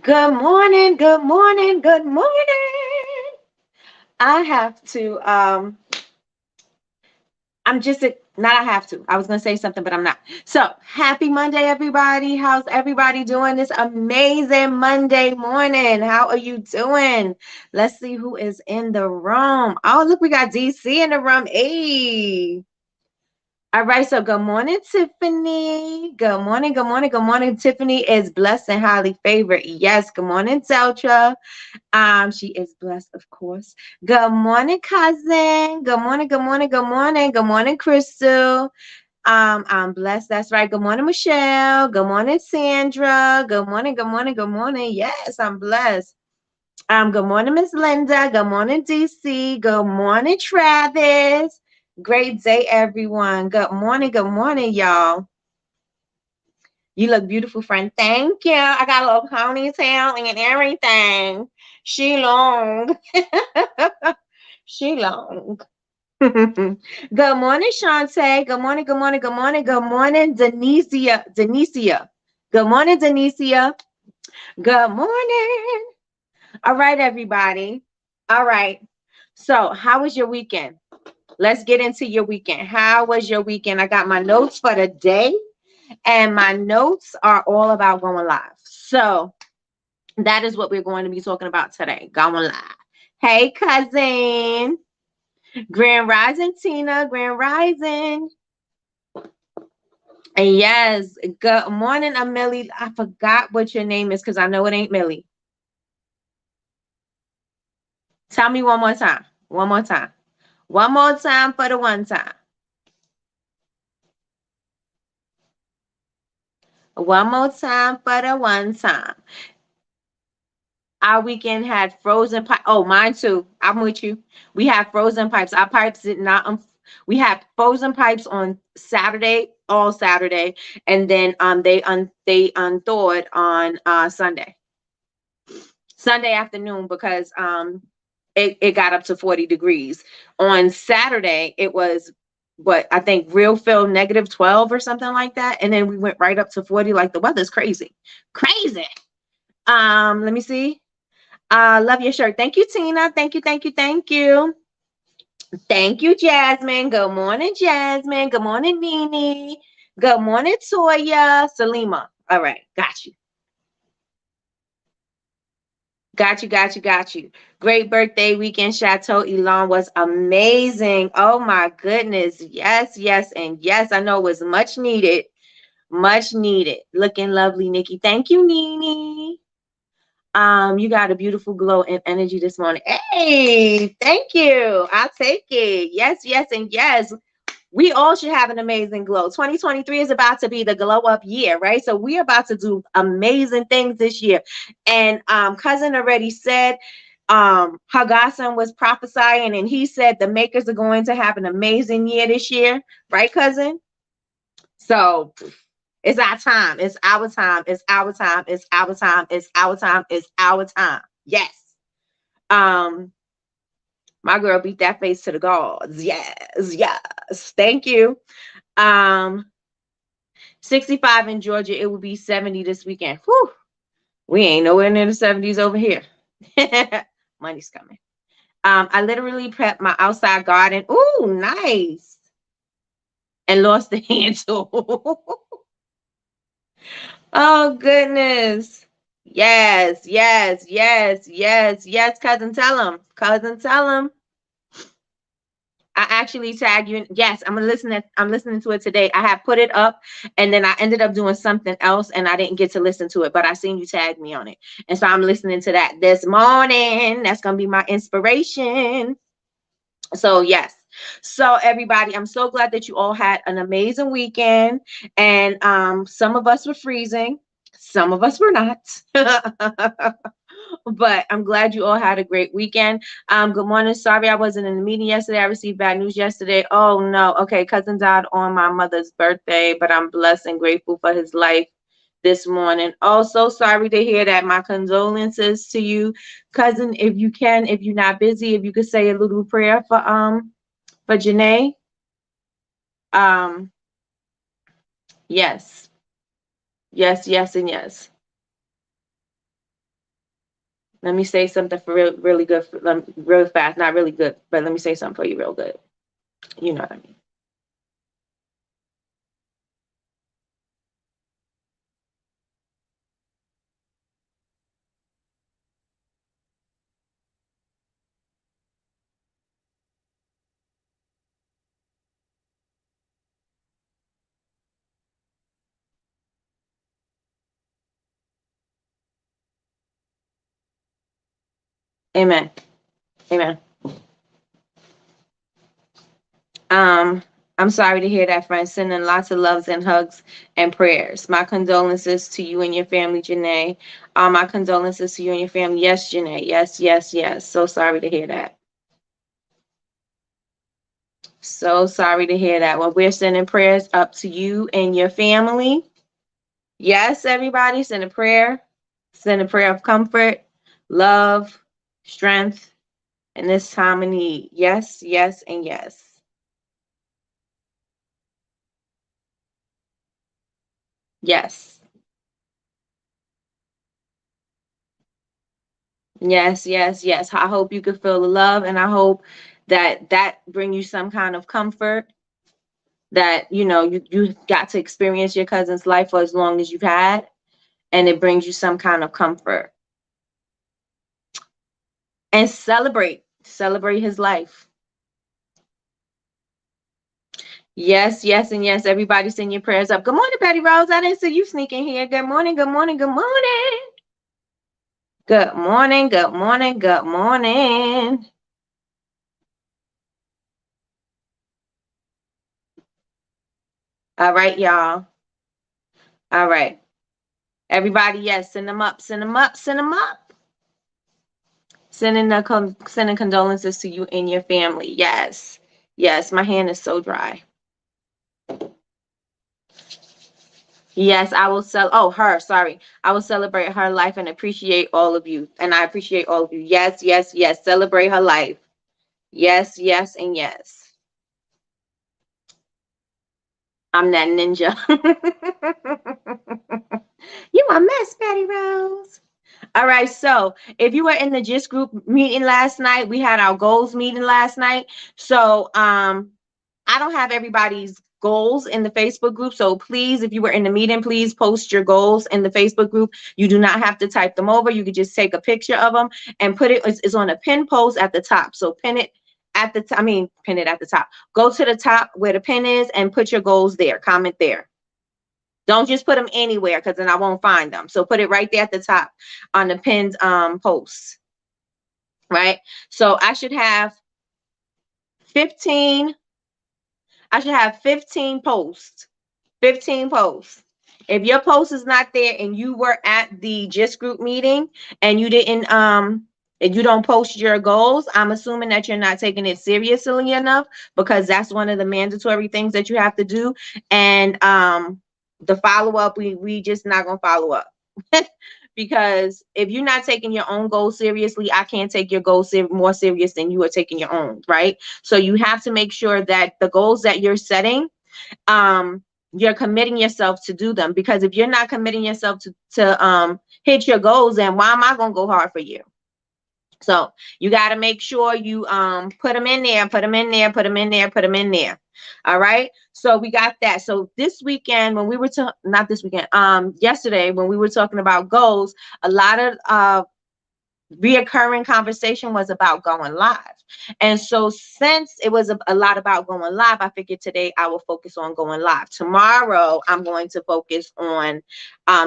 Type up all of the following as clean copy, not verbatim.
Good morning, good morning, good morning. I have to I'm just not I have to. I was going to say something but I'm not. So, happy Monday everybody. How's everybody doing this amazing Monday morning? How are you doing? Let's see who is in the room. Oh, look, we got DC in the room. Hey. All right, so good morning, Tiffany. Good morning, good morning, good morning. Tiffany is blessed and highly favored. Yes, good morning, Deltra. She is blessed, of course. Good morning, cousin. Good morning, good morning, good morning. Good morning, Crystal. I'm blessed. That's right. Good morning, Michelle. Good morning, Sandra. Good morning, good morning, good morning. Yes, I'm blessed. Good morning, Miss Linda. Good morning, DC. Good morning, Travis. Great day, everyone. Good morning, y'all. You look beautiful, friend. Thank you. I got a little ponytail and everything. She long. She long. Good morning, Shantae. Good morning, good morning, good morning, good morning, Denicia. Denicia. Good morning, Denicia. Good morning. All right, everybody. All right. So, how was your weekend? Let's get into your weekend. How was your weekend? I got my notes for the day, and my notes are all about going live. So, that is what we're going to be talking about today. Going live. Hey, cousin. Grand Rising, Tina. Grand Rising. And yes, good morning, Amelie. I forgot what your name is because I know it ain't Millie. Tell me one more time. One more time. One more time for the one time. One more time for the one time. Our weekend had frozen pipe. Oh, mine too. I'm with you. We have frozen pipes. Our pipes did not. We had frozen pipes on Saturday, all Saturday, and then they unthawed on Sunday. Sunday afternoon because it got up to 40 degrees. On Saturday, it was what I think real feel -12 or something like that. And then we went right up to 40. Like the weather's crazy. Crazy. Let me see. Love your shirt. Thank you, Tina. Thank you, thank you, thank you. Thank you, Jasmine. Good morning, Jasmine. Good morning, Nene. Good morning, Toya. Salima. All right, got you. Got you, got you, got you. Great birthday weekend. Chateau Elan was amazing. Oh my goodness. Yes, yes, and yes. I know it was much needed. Much needed. Looking lovely, Nikki. Thank you, Nene. You got a beautiful glow and energy this morning. Hey, thank you. I'll take it. Yes, yes, and yes. We all should have an amazing glow. 2023 is about to be the glow up year, right? So we're about to do amazing things this year. And cousin already said Hagasan was prophesying and he said the makers are going to have an amazing year this year, right, cousin? So it's our time. It's our time. It's our time. It's our time. It's our time. It's our time. Yes. Um, my girl beat that face to the gods. Yes, yes. Thank you. Um, 65 in Georgia. It will be 70 this weekend. Whew. We ain't nowhere near the 70s over here. Money's coming. I literally prepped my outside garden. Ooh, nice. And lost the hand tool. Oh goodness. Yes, yes, yes, yes, yes, cousin, tell him. Cousin, tell him. I actually tag you. Yes, I'm listening to it today. I have put it up and then I ended up doing something else and I didn't get to listen to it, but I seen you tag me on it. And so I'm listening to that this morning. That's gonna be my inspiration. So yes. So everybody, I'm so glad that you all had an amazing weekend. And some of us were freezing, some of us were not. But I'm glad you all had a great weekend. Good morning. Sorry I wasn't in the meeting yesterday. I received bad news yesterday. Oh no. Okay, cousin died on my mother's birthday, but I'm blessed and grateful for his life this morning. Oh, so sorry to hear that. My condolences to you, cousin. If you can, if you're not busy, if you could say a little prayer for Janae. Um, yes, yes, yes, and yes. Let me say something for really good, real fast. Not really good, but let me say something for you real good. You know what I mean. Amen. Amen. Um, I'm sorry to hear that, friend. Sending lots of loves and hugs and prayers. My condolences to you and your family, Janae. My condolences to you and your family. Yes, Janae. Yes, yes, yes. So sorry to hear that. So sorry to hear that. Well, we're sending prayers up to you and your family. Yes, everybody, send a prayer. Send a prayer of comfort, love, strength in this time of need. Yes, yes, and yes. Yes. Yes, yes, yes. I hope you can feel the love, and I hope that that bring you some kind of comfort, that you got to experience your cousin's life for as long as you've had, and it brings you some kind of comfort. And celebrate his life. Yes, yes, and yes. Everybody send your prayers up. Good morning, Betty Rose. I didn't see you sneaking here. Good morning, good morning, good morning. Good morning, good morning, good morning. All right, y'all. All right. Everybody, yes, send them up, send them up, send them up. Sending condolences to you and your family. Yes. Yes, my hand is so dry. Yes, I will her, sorry. I will celebrate her life and appreciate all of you. And I appreciate all of you. Yes, yes, yes. Celebrate her life. Yes, yes, and yes. I'm that ninja. You a mess, Betty Rose. All right, so if you were in the GIST group meeting last night, we had our goals meeting last night. So I don't have everybody's goals in the Facebook group. So please, if you were in the meeting, please post your goals in the Facebook group. You do not have to type them over. You could just take a picture of them and put it's on a pin post at the top. So pin it at the pin it at the top. Go to the top where the pin is and put your goals there. Comment there. Don't just put them anywhere, because then I won't find them. So put it right there at the top on the pinned post. Right. So I should have 15. I should have 15 posts. 15 posts. If your post is not there and you were at the GIST group meeting and you didn't if you don't post your goals, I'm assuming that you're not taking it seriously enough, because that's one of the mandatory things that you have to do. And the follow-up, we just not gonna follow up. Because if you're not taking your own goals seriously, I can't take your goals more serious than you are taking your own, right? So you have to make sure that the goals that you're setting, you're committing yourself to do them. Because if you're not committing yourself to hit your goals, then why am I gonna go hard for you? So you got to make sure you put them in there, put them in there, put them in there, put them in there. All right. So we got that. So this weekend, when we were not this weekend, yesterday, when we were talking about goals, a lot of reoccurring conversation was about going live. And so since it was a lot about going live, I figured today I will focus on going live. Tomorrow, I'm going to focus on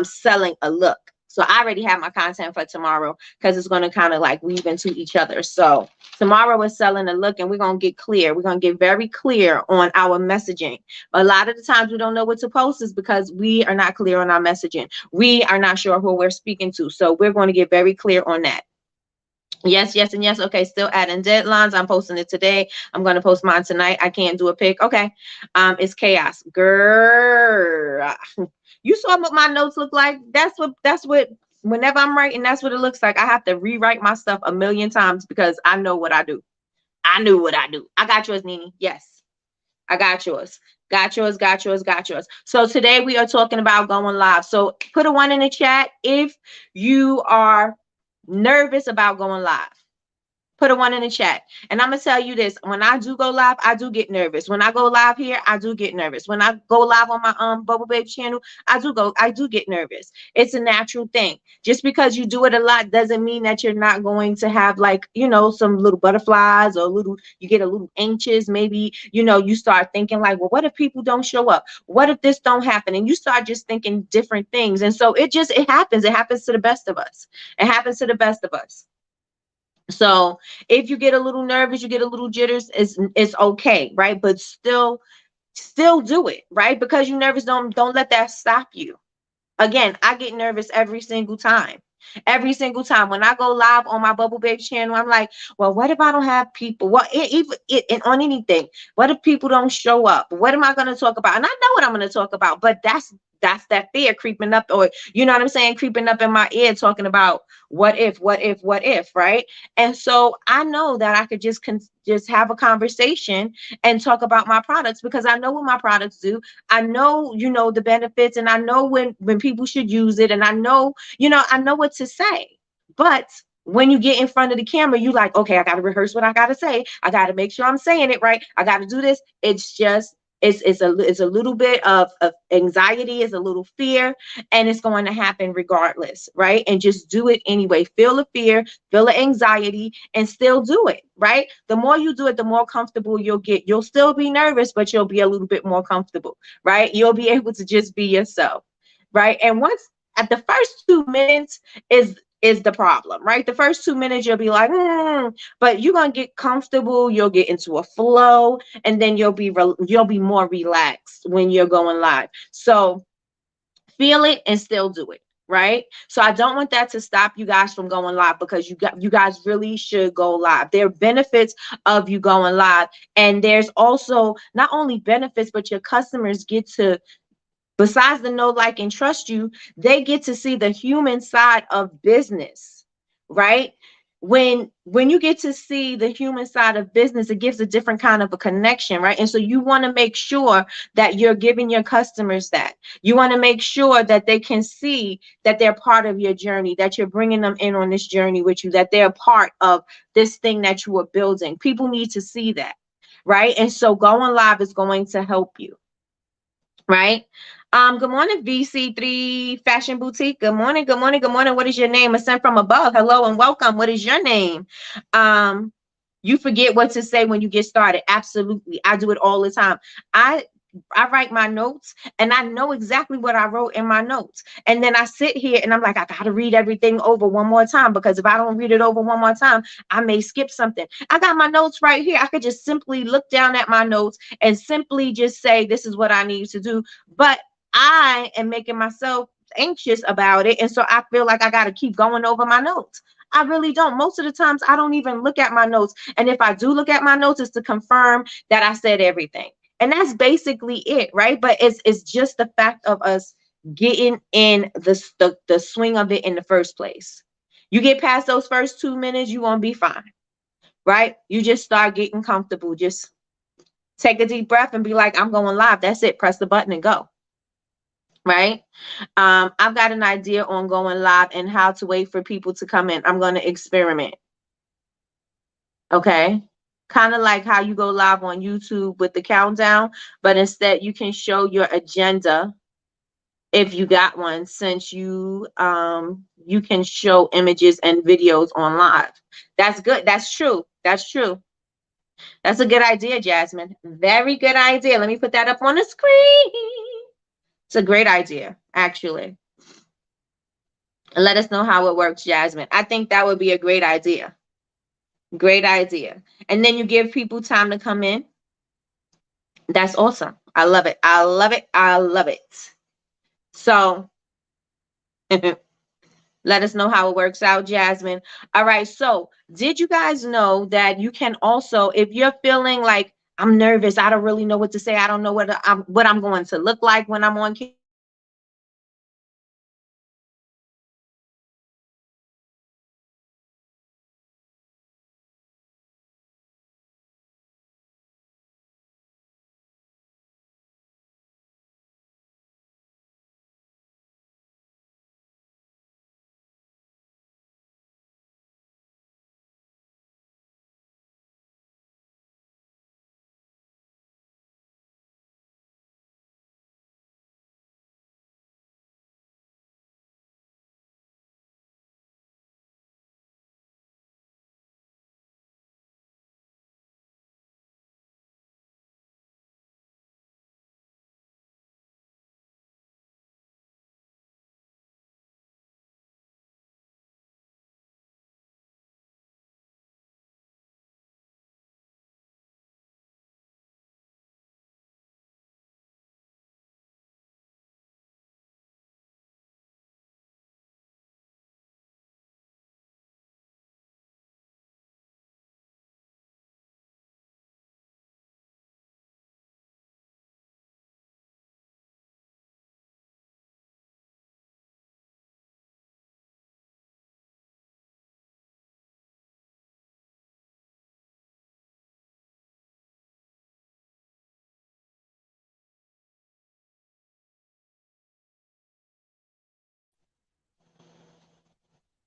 selling a look. So I already have my content for tomorrow, because it's going to kind of like weave into each other. So tomorrow is selling a look, and we're going to get clear. We're going to get very clear on our messaging. A lot of the times we don't know what to post is because we are not clear on our messaging. We are not sure who we're speaking to. So we're going to get very clear on that. Yes, yes, and yes. Okay, still adding deadlines. I'm posting it today. I'm going to post mine tonight. I can't do a pic. Okay. It's chaos. Girl. You saw what my notes look like. That's what whenever I'm writing, that's what it looks like. I have to rewrite my stuff a million times because I know what I do. I knew what I do. I got yours, Nini. Yes. I got yours. Got yours, got yours, got yours. So today we are talking about going live. So put a 1 in the chat if you are nervous about going live? Put a one in the chat. And I'm gonna tell you this: when I do go live, I do get nervous. When I go live here, I do get nervous. When I go live on my Bubble Babe channel, I do get nervous. It's a natural thing. Just because you do it a lot doesn't mean that you're not going to have, like, some little butterflies, or you get a little anxious. Maybe, you start thinking like, well, what if people don't show up? What if this don't happen? And you start just thinking different things. And so it happens. It happens to the best of us. It happens to the best of us. So if you get a little nervous, you get a little jitters, it's okay, right? But still do it, right? Because you're nervous, don't let that stop you. Again, I get nervous every single time. Every single time when I go live on my Bubble Babe channel, I'm like, well, what if I don't have people? What even on anything? What if people don't show up? What am I going to talk about? And I know what I'm going to talk about, but that's that fear creeping up, or you know what I'm saying, creeping up in my ear, talking about what if, right? And so I know that I could just have a conversation and talk about my products, because I know what my products do. I know, the benefits, and I know when people should use it, and I know what to say. But when you get in front of the camera, you like, okay, I got to rehearse what I got to say. I got to make sure I'm saying it right. I got to do this. It's a little bit of anxiety, it's a little fear, and it's going to happen regardless, right? And just do it anyway. Feel the fear, feel the anxiety, and still do it, right? The more you do it, the more comfortable you'll get. You'll still be nervous, but you'll be a little bit more comfortable, right? You'll be able to just be yourself, right? And once at the first 2 minutes is the problem, right? The first 2 minutes you'll be like, but you're gonna get comfortable. You'll get into a flow, and then you'll be more relaxed when you're going live. So feel it and still do it, right? So I don't want that to stop you guys from going live, because you guys really should go live. There are benefits of you going live, and there's also not only benefits, but your customers get to, besides the know, like, and trust you, they get to see the human side of business, right? When you get to see the human side of business, it gives a different kind of a connection, right? And so you want to make sure that you're giving your customers that. You want to make sure that they can see that they're part of your journey, that you're bringing them in on this journey with you, that they're part of this thing that you are building. People need to see that, right? And so going live is going to help you, right? Good morning, VC3 Fashion Boutique. Good morning, good morning, good morning. What is your name? Ascent from above. Hello and welcome. What is your name? You forget what to say when you get started. Absolutely. I do it all the time. I write my notes, and I know exactly what I wrote in my notes. And then I sit here and I'm like, I got to read everything over one more time, because if I don't read it over one more time, I may skip something. I got my notes right here. I could just simply look down at my notes and simply just say, this is what I need to do. But I am making myself anxious about it. And so I feel like I got to keep going over my notes. I really don't. Most of the times I don't even look at my notes. And if I do look at my notes, it's to confirm that I said everything. And that's basically it, right? But it's just the fact of us getting in the swing of it in the first place. You get past those first 2 minutes, you're gonna be fine, right? You just start getting comfortable. Just take a deep breath and be like, I'm going live. That's it. Press the button and go. Right? I've got an idea on going live and how to wait for people to come in. I'm going to experiment. Okay. Kind of like how you go live on YouTube with the countdown, but instead you can show your agenda if you got one, since you can show images and videos on live. That's good. That's true. That's true. That's a good idea, Jasmine. Very good idea. Let me put that up on the screen. It's a great idea, actually. Let us know how it works, Jasmine. I think that would be a great idea. Great idea. And then you give people time to come in. That's awesome. I love it. I love it. I love it. So let us know how it works out, Jasmine. All right. So did you guys know that you can also, if you're feeling like, I'm nervous, I don't really know what to say, I don't know what I'm going to look like when I'm on camera,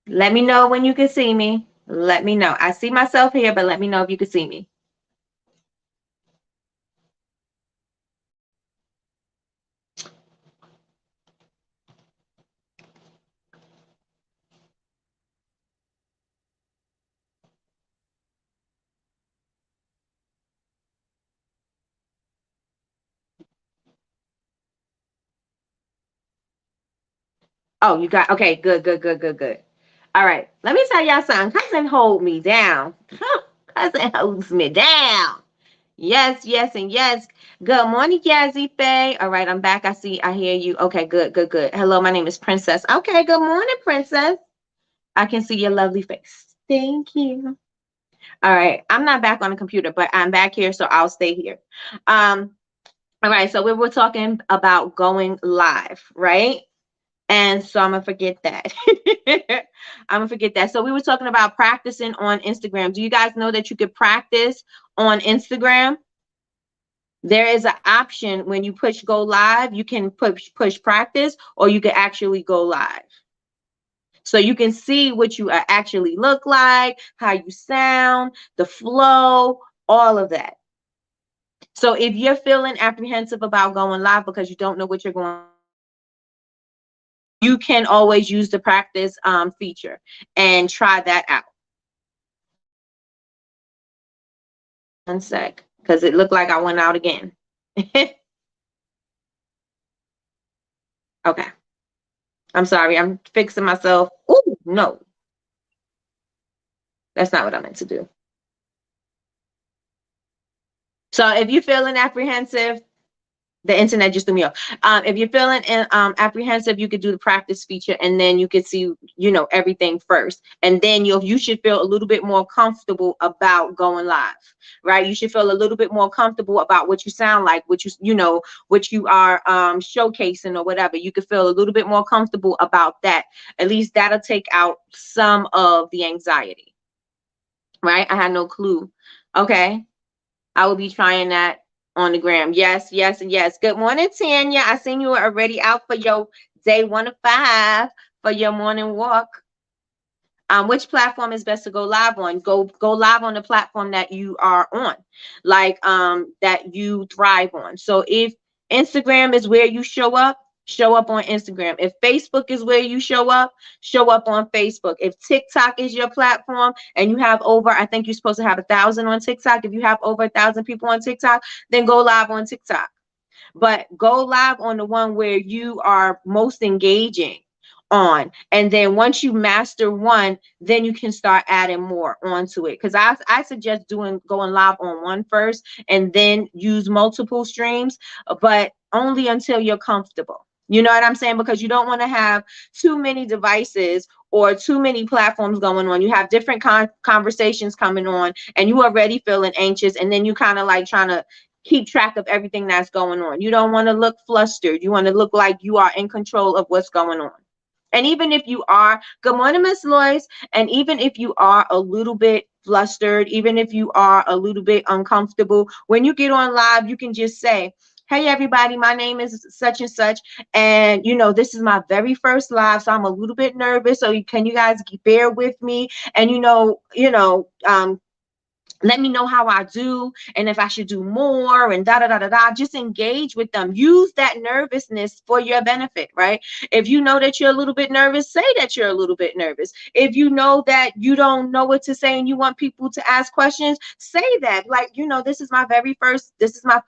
Let me know when you can see me. Let me know. I see myself here, but let me know if you can see me. Oh, you got okay. Good, good, good, good, good. All right. Let me tell y'all something. Cousin hold me down. Cousin holds me down. Yes, yes, and yes. Good morning, Yazzie Faye. All right, I'm back. I see, I hear you. Okay, good, good, good. Hello, my name is Princess. Okay, good morning, Princess. I can see your lovely face. Thank you. All right, I'm not back on the computer, but I'm back here, so I'll stay here. Um, all right, so we were talking about going live, right? And so I'm gonna forget that. I'm gonna forget that. So we were talking about practicing on Instagram. Do you guys know that you could practice on Instagram? There is an option when you push go live, you can push practice, or you can actually go live. So you can see what you actually look like, how you sound, the flow, all of that. So if you're feeling apprehensive about going live because you don't know what you're going, you can always use the practice feature and try that out. One sec, because it looked like I went out again. Okay. I'm sorry. I'm fixing myself. Oh, no. That's not what I meant to do. So if you're feeling apprehensive, the internet just threw me off. If you're feeling apprehensive, you could do the practice feature, and then you could see, everything first, and then you should feel a little bit more comfortable about going live, right? You should feel a little bit more comfortable about what you sound like, what you are showcasing or whatever. You could feel a little bit more comfortable about that. At least that'll take out some of the anxiety, right? I had no clue. Okay. I will be trying that on the gram. Yes, yes, and yes. Good morning, Tanya. I seen you were already out for your day 1 of 5 for your morning walk. Which platform is best to go live on? Go live on the platform that you are on, like that you thrive on. So if Instagram is where you show up on Instagram. If Facebook is where you show up on Facebook. If TikTok is your platform and you have over, I think you're supposed to have 1,000 on TikTok. If you have over 1,000 people on TikTok, then go live on TikTok. But go live on the one where you are most engaging on, and then once you master one, then you can start adding more onto it, because I suggest going live on one first and then use multiple streams, but only until you're comfortable. You know what I'm saying? Because you don't want to have too many devices or too many platforms going on. You have different conversations coming on, and you already feeling anxious, and then you kind of like trying to keep track of everything that's going on. You don't want to look flustered. You want to look like you are in control of what's going on. And even if you are, good morning, Miss Lois. And even if you are a little bit flustered, even if you are a little bit uncomfortable, when you get on live, you can just say, hey, everybody, my name is such and such. And, this is my very first live, so I'm a little bit nervous. So can you guys bear with me? And, let me know how I do and if I should do more and da da da da da. Just engage with them. Use that nervousness for your benefit, right? If you know that you're a little bit nervous, say that you're a little bit nervous. If you know that you don't know what to say and you want people to ask questions, say that. Like, this is my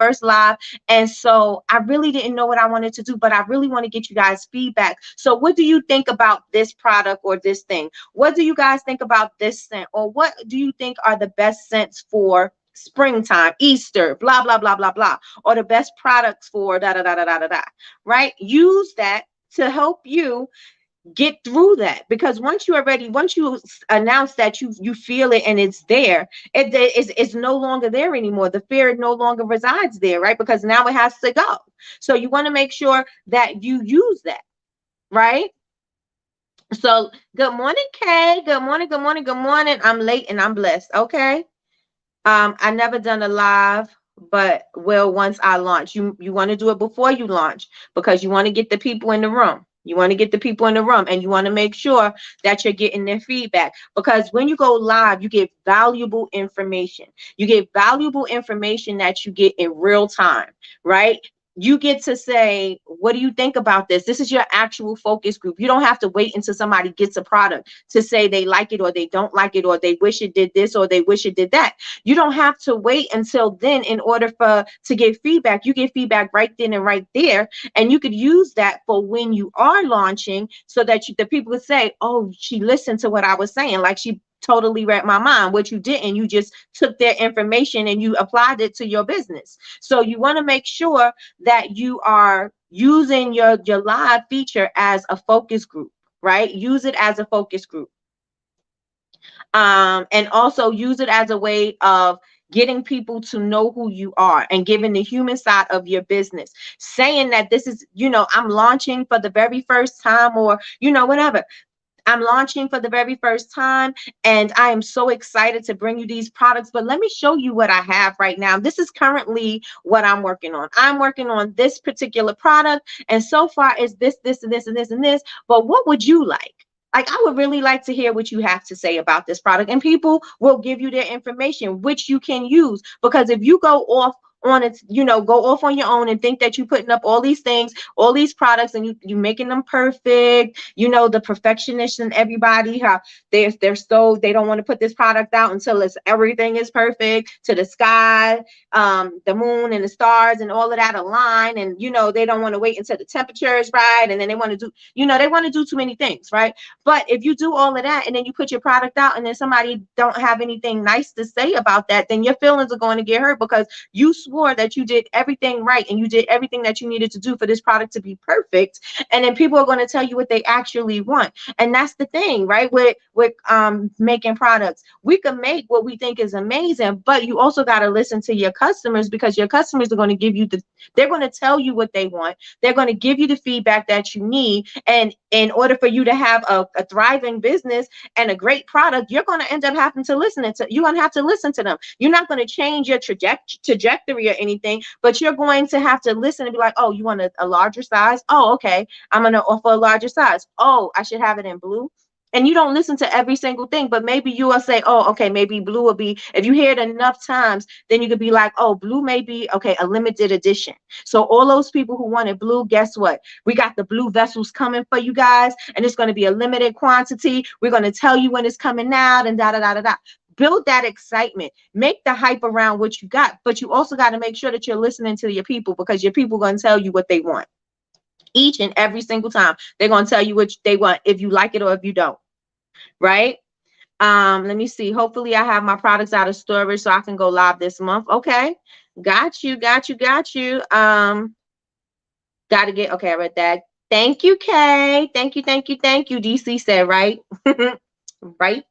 first live. And so I really didn't know what I wanted to do, but I really want to get you guys feedback. So what do you think about this product or this thing? What do you guys think about this scent? Or what do you think are the best scents for springtime, Easter, blah, blah, blah, blah, blah, or the best products for da, da, da, da, da, da, da, right? Use that to help you get through that, because once you announce that you feel it and it's there, it's no longer there anymore. The fear no longer resides there, right? Because now it has to go. So you want to make sure that you use that, right? So good morning, Kay. Good morning, good morning, good morning. I'm late and I'm blessed. Okay. I never done a live, but will once I launch. You want to do it before you launch because you want to get the people in the room. You want to get the people in the room, and you want to make sure that you're getting their feedback, because when you go live, you get valuable information. You get valuable information that you get in real time, right? You get to say, what do you think about this? This is your actual focus group. You don't have to wait until somebody gets a product to say they like it or they don't like it, or they wish it did this or they wish it did that. You don't have to wait until then in order to get feedback. You get feedback right then and right there, and you could use that for when you are launching, so that the people would say, oh, she listened to what I was saying, like she totally read my mind. What you didn't, you just took their information and you applied it to your business. So you want to make sure that you are using your live feature as a focus group, right? Use it as a focus group. And also use it as a way of getting people to know who you are and giving the human side of your business, saying that this is, I'm launching for the very first time, or, whatever. I'm launching for the very first time, and I am so excited to bring you these products, but let me show you what I have right now. This is currently what I'm working on. I'm working on this particular product, and so far it's this, this, and this, and this, and this, but what would you like? Like, I would really like to hear what you have to say about this product, and people will give you their information, which you can use, because if you go off on it, go off on your own and think that you're putting up all these things, all these products, and you making them perfect, the perfectionists and everybody, how they're so, they don't want to put this product out until everything is perfect, to the sky, the moon and the stars and all of that align, and they don't want to wait until the temperature is right, and then they want to do, they want to do too many things, right? But if you do all of that and then you put your product out and then somebody don't have anything nice to say about that, then your feelings are going to get hurt, because you swore that you did everything right and you did everything that you needed to do for this product to be perfect. And then people are going to tell you what they actually want. And that's the thing, right? With making products, we can make what we think is amazing, but you also got to listen to your customers, because your customers are going to give you they're going to tell you what they want. They're going to give you the feedback that you need. And in order for you to have a thriving business and a great product, you're going to end up having to you're going to have to listen to them. You're not going to change your trajectory or anything, but you're going to have to listen and be like, oh, you want a larger size? Oh, okay, I'm going to offer a larger size. Oh, I should have it in blue. And you don't listen to every single thing, but maybe you will say, oh, okay, maybe blue will be, if you hear it enough times, then you could be like, oh, blue may be, okay, a limited edition. So all those people who wanted blue, guess what? We got the blue vessels coming for you guys, and it's going to be a limited quantity. We're going to tell you when it's coming out, and da da da da da. Build that excitement, make the hype around what you got, but you also got to make sure that you're listening to your people, because your people are going to tell you what they want. Each and every single time, they're going to tell you what they want, if you like it or if you don't, right? Let me see. Hopefully I have my products out of storage so I can go live this month. Okay. Got you. Got you. Got to get, okay, I read that. Thank you, Kay. Thank you. DC said, right? Right.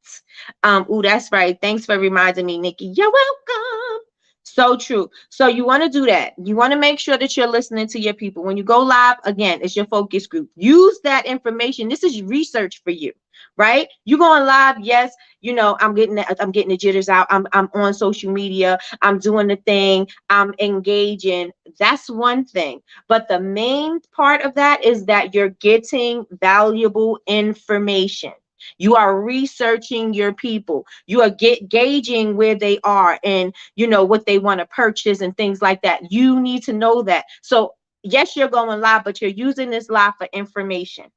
Ooh, that's right. Thanks for reminding me, Nikki. You're welcome. So true. So you want to do that. You want to make sure that you're listening to your people. When you go live, again, it's your focus group. Use that information. This is research for you, right? You going live, yes. I'm getting the jitters out. I'm on social media. I'm doing the thing. I'm engaging. That's one thing. But the main part of that is that you're getting valuable information. You are researching your people. You are gauging where they are and what they want to purchase and things like that. You need to know that. So yes, you're going live, but you're using this live for information,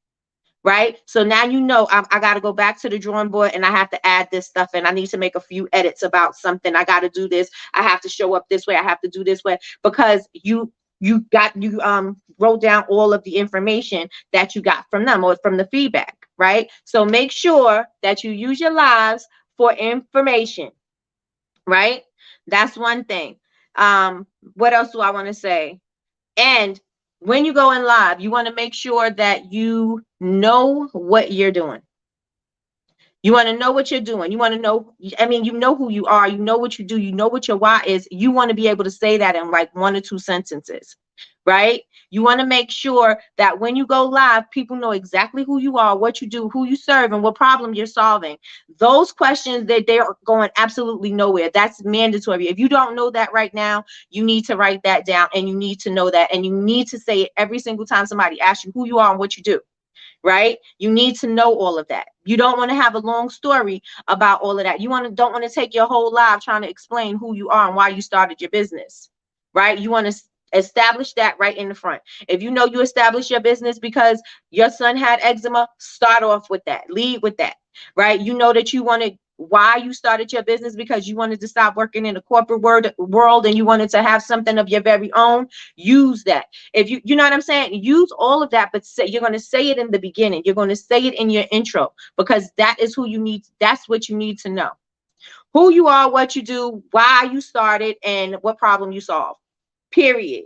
right? So now I got to go back to the drawing board and I have to add this stuff, and I need to make a few edits about something. I got to do this. I have to show up this way. I have to do this way, because you wrote down all of the information that you got from them or from the feedback. Right? So make sure that you use your lives for information, right? That's one thing. What else do I want to say? And when you go in live, you want to make sure that you know what you're doing. You want to know what you're doing. You want to know, you know who you are. You know what you do. You know what your why is. You want to be able to say that in like 1 or 2 sentences, right? You want to make sure that when you go live, people know exactly who you are, what you do, who you serve, and what problem you're solving. Those questions, they're going absolutely nowhere. That's mandatory. If you don't know that right now, you need to write that down, and you need to know that, and you need to say it every single time somebody asks you who you are and what you do. right? You need to know all of that. You don't want to have a long story about all of that. You don't want to take your whole life trying to explain who you are and why you started your business, right? You want to establish that right in the front. If you know you established your business because your son had eczema, start off with that. Lead with that, right? You know that you wanted why you started your business because you wanted to stop working in the corporate world and you wanted to have something of your very own. Use that. If you know what I'm saying, use all of that, but you're going to say it in the beginning. You're going to say it in your intro because that is who you need. That's what you need to know. Who you are, what you do, why you started, and what problem you solve. Period.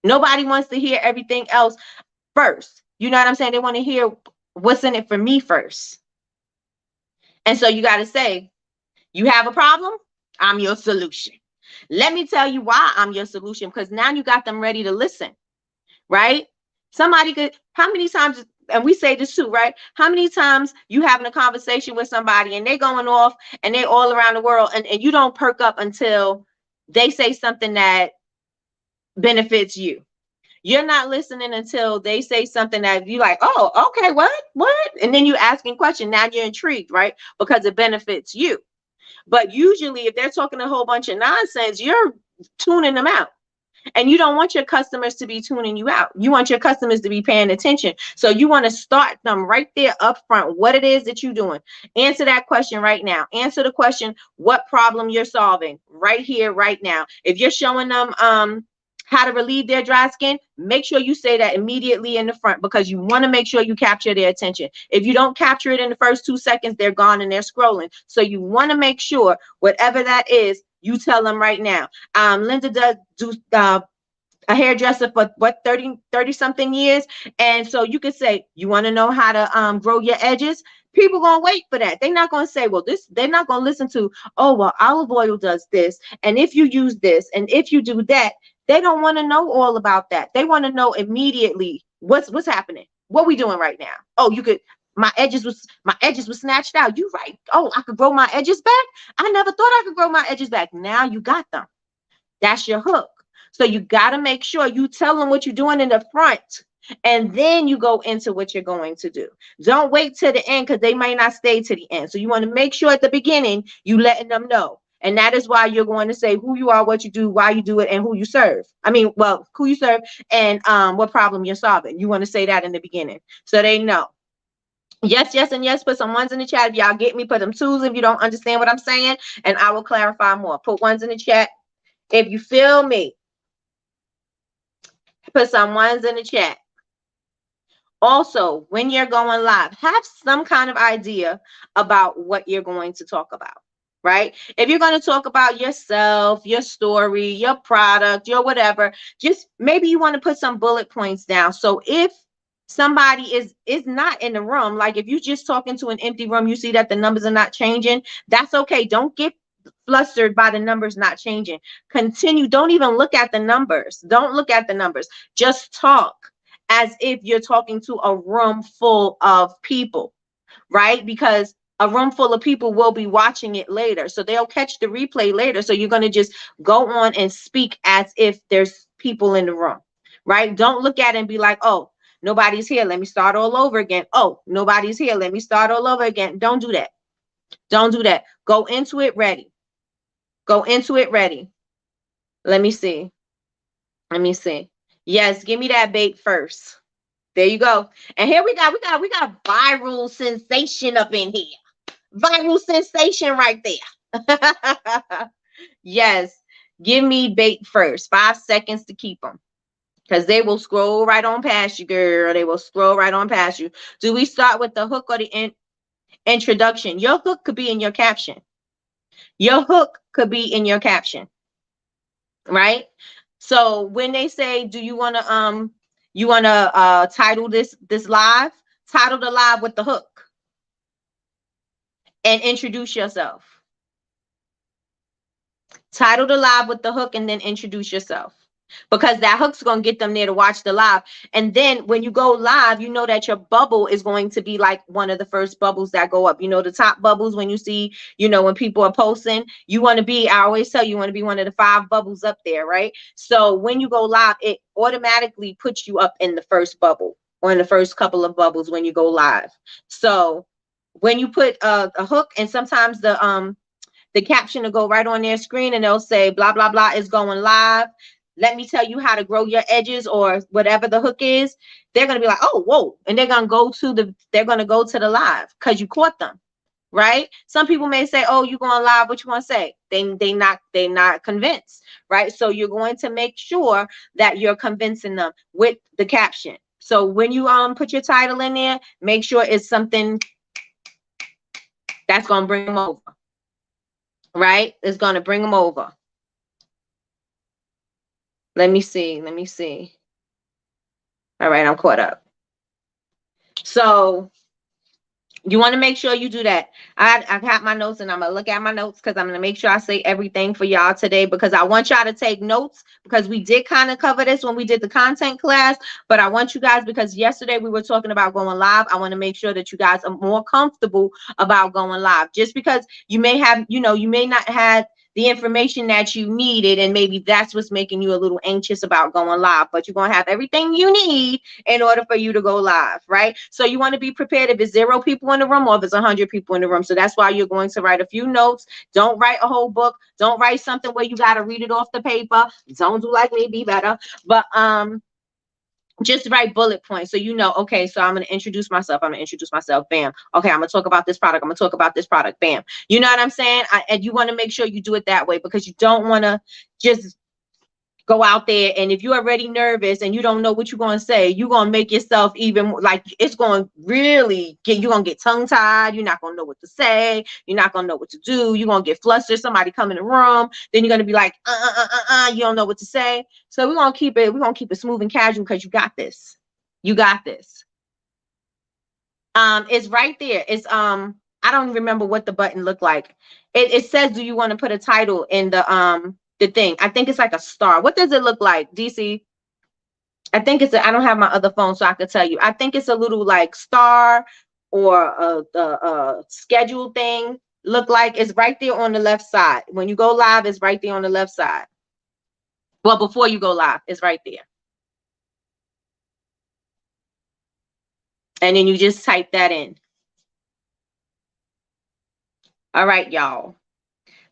Nobody wants to hear everything else first. You know what I'm saying? They want to hear what's in it for me first. And so you got to say, you have a problem? I'm your solution. Let me tell you why I'm your solution, because now you got them ready to listen, right? Somebody could, how many times, and we say this too, right? How many times you having a conversation with somebody and they going off and they all around the world and you don't perk up until they say something that benefits you. You're not listening until they say something that you like, oh, okay, what? And then you asking questions. Now you're intrigued, right? Because it benefits you. But usually if they're talking a whole bunch of nonsense, you're tuning them out. And you don't want your customers to be tuning you out. You want your customers to be paying attention. So you want to start them right there up front. What it is that you're doing. Answer that question right now. Answer the question, what problem you're solving right here, right now. If you're showing them how to relieve their dry skin, make sure you say that immediately in the front because you want to make sure you capture their attention. If you don't capture it in the first 2 seconds, they're gone and they're scrolling. So you want to make sure whatever that is, you tell them right now. Linda does do a hairdresser for what 30 something years, and so you could say you want to know how to grow your edges. People gonna wait for that. They're not gonna say, well, this. They're not gonna listen to, oh, well, olive oil does this, and if you use this, and if you do that. They don't want to know all about that. They want to know immediately what's happening. What we doing right now? Oh, you could. My edges was snatched out. You right? Oh, I could grow my edges back. I never thought I could grow my edges back. Now you got them. That's your hook. So you got to make sure you tell them what you're doing in the front, and then you go into what you're going to do. Don't wait till the end because they might not stay to the end. So you want to make sure at the beginning you letting them know. And that is why you're going to say who you are, what you do, why you do it, and who you serve. I mean, well, who you serve and what problem you're solving. You want to say that in the beginning so they know. Yes, yes, and yes. Put some ones in the chat if y'all get me. Put them twos if you don't understand what I'm saying, and I will clarify more. Put ones in the chat if you feel me. Put some ones in the chat. Also, when you're going live, have some kind of idea about what you're going to talk about, right? If you're going to talk about yourself, your story, your product, your whatever, just maybe you want to put some bullet points down. So if somebody is not in the room, like if you're just talking to an empty room, you see that the numbers are not changing, that's okay. Don't get flustered by the numbers not changing. Continue. Don't even look at the numbers. Don't look at the numbers. Just talk as if you're talking to a room full of people, right? Because a room full of people will be watching it later. So they'll catch the replay later. So you're going to just go on and speak as if there's people in the room, right? Don't look at it and be like, oh, nobody's here. Let me start all over again. Oh, nobody's here. Let me start all over again. Don't do that. Don't do that. Go into it ready. Go into it ready. Let me see. Let me see. Yes, give me that bait first. There you go. And here we got viral sensation up in here. Viral sensation right there. Yes, give me bait first. 5 seconds to keep them. Because they will scroll right on past you, girl. They will scroll right on past you. Do we start with the hook or the introduction? Your hook could be in your caption. Your hook could be in your caption. Right? So when they say, do you want to title this live? Title the live with the hook and introduce yourself. Title the live with the hook and then introduce yourself. Because that hook's going to get them there to watch the live. And then when you go live, you know that your bubble is going to be like one of the first bubbles that go up. You know, the top bubbles when you see, you know, when people are posting, you want to be, I always tell you, you want to be one of the 5 bubbles up there, right? So when you go live, it automatically puts you up in the first bubble. on the first couple of bubbles when you go live. So when you put a hook, and sometimes the caption will go right on their screen and they'll say blah blah blah is going live. Let me tell you how to grow your edges, or whatever the hook is. They're gonna be like, oh whoa, and they're gonna go to the live because you caught them. Right? Some people may say, oh, you going live, what you want to say? They not convinced, right? So you're going to make sure that you're convincing them with the caption. So when you put your title in there, make sure it's something that's going to bring them over, right? It's going to bring them over. Let me see. All right, I'm caught up. So you want to make sure you do that. I got my notes, and I'm going to look at my notes because I'm going to make sure I say everything for y'all today, because I want y'all to take notes, because we did kind of cover this when we did the content class. But I want you guys, because yesterday we were talking about going live, I want to make sure that you guys are more comfortable about going live. Just because you may have, you may not have the information that you needed, and maybe that's what's making you a little anxious about going live, but you're going to have everything you need in order for you to go live, right? So you want to be prepared if it's 0 people in the room or if it's 100 people in the room. So that's why you're going to write a few notes. Don't write a whole book. Don't write something where you got to read it off the paper. Don't do like me, be better. But just write bullet points. So okay, so I'm going to introduce myself. Bam. Okay, I'm going to talk about this product. Bam. You know what I'm saying? And you want to make sure you do it that way, because you don't want to just go out there, and if you're already nervous and you don't know what you're going to say, you're going to make yourself even like, it's going to really you're going to get tongue tied. You're not going to know what to say. You're not going to know what to do. You're going to get flustered. Somebody come in the room, then you're going to be like, you don't know what to say. So we're going to keep it smooth and casual, because you got this. It's right there. It's I don't remember what the button looked like. It says, do you want to put a title in the thing? I think it's like a star. What does it look like, DC? I think I don't have my other phone, so I could tell you. I think it's a little like star or a schedule thing. Look like it's right there on the left side. When you go live, it's right there on the left side. Well, before you go live, it's right there. And then you just type that in. All right, y'all.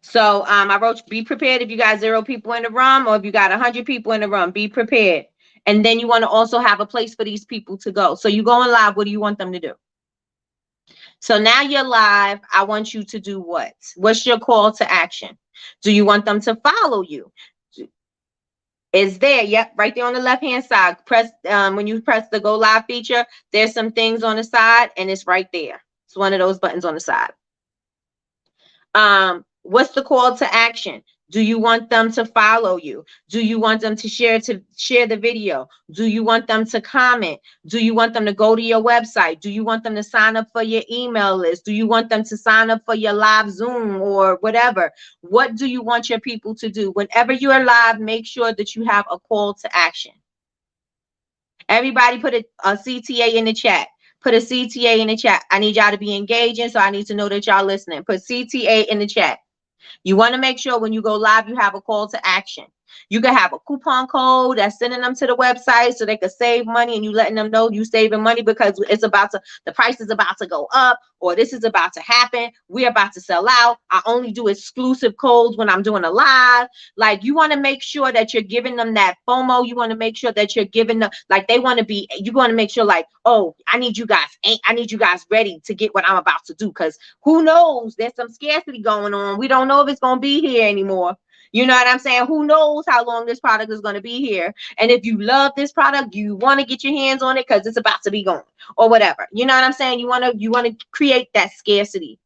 So I wrote, be prepared if you got 0 people in the room, or if you got 100 people in the room, be prepared. And then you want to also have a place for these people to go. So you going live, what do you want them to do? So now you're live. I want you to do what? What's your call to action? Do you want them to follow you? It's there. Yep, right there on the left-hand side. Press when you press the go live feature, there's some things on the side, and it's right there. It's one of those buttons on the side. What's the call to action? Do you want them to follow you? Do you want them to share the video? Do you want them to comment? Do you want them to go to your website? Do you want them to sign up for your email list? Do you want them to sign up for your live Zoom or whatever? What do you want your people to do? Whenever you are live, make sure that you have a call to action. Everybody put a CTA in the chat. Put a CTA in the chat. I need y'all to be engaging, so I need to know that y'all listening. Put CTA in the chat. You want to make sure when you go live, you have a call to action. You can have a coupon code that's sending them to the website so they can save money, and you letting them know you saving money because the price is about to go up, or this is about to happen. We're about to sell out. I only do exclusive codes when I'm doing a live. Like, you want to make sure that you're giving them that FOMO. You want to make sure that you're giving them, like, you want to make sure like, oh, I need you guys ready to get what I'm about to do. Because who knows? There's some scarcity going on. We don't know if it's going to be here anymore. You know what I'm saying? Who knows how long this product is going to be here? And if you love this product, you want to get your hands on it because it's about to be gone or whatever. You know what I'm saying? You want to create that scarcity,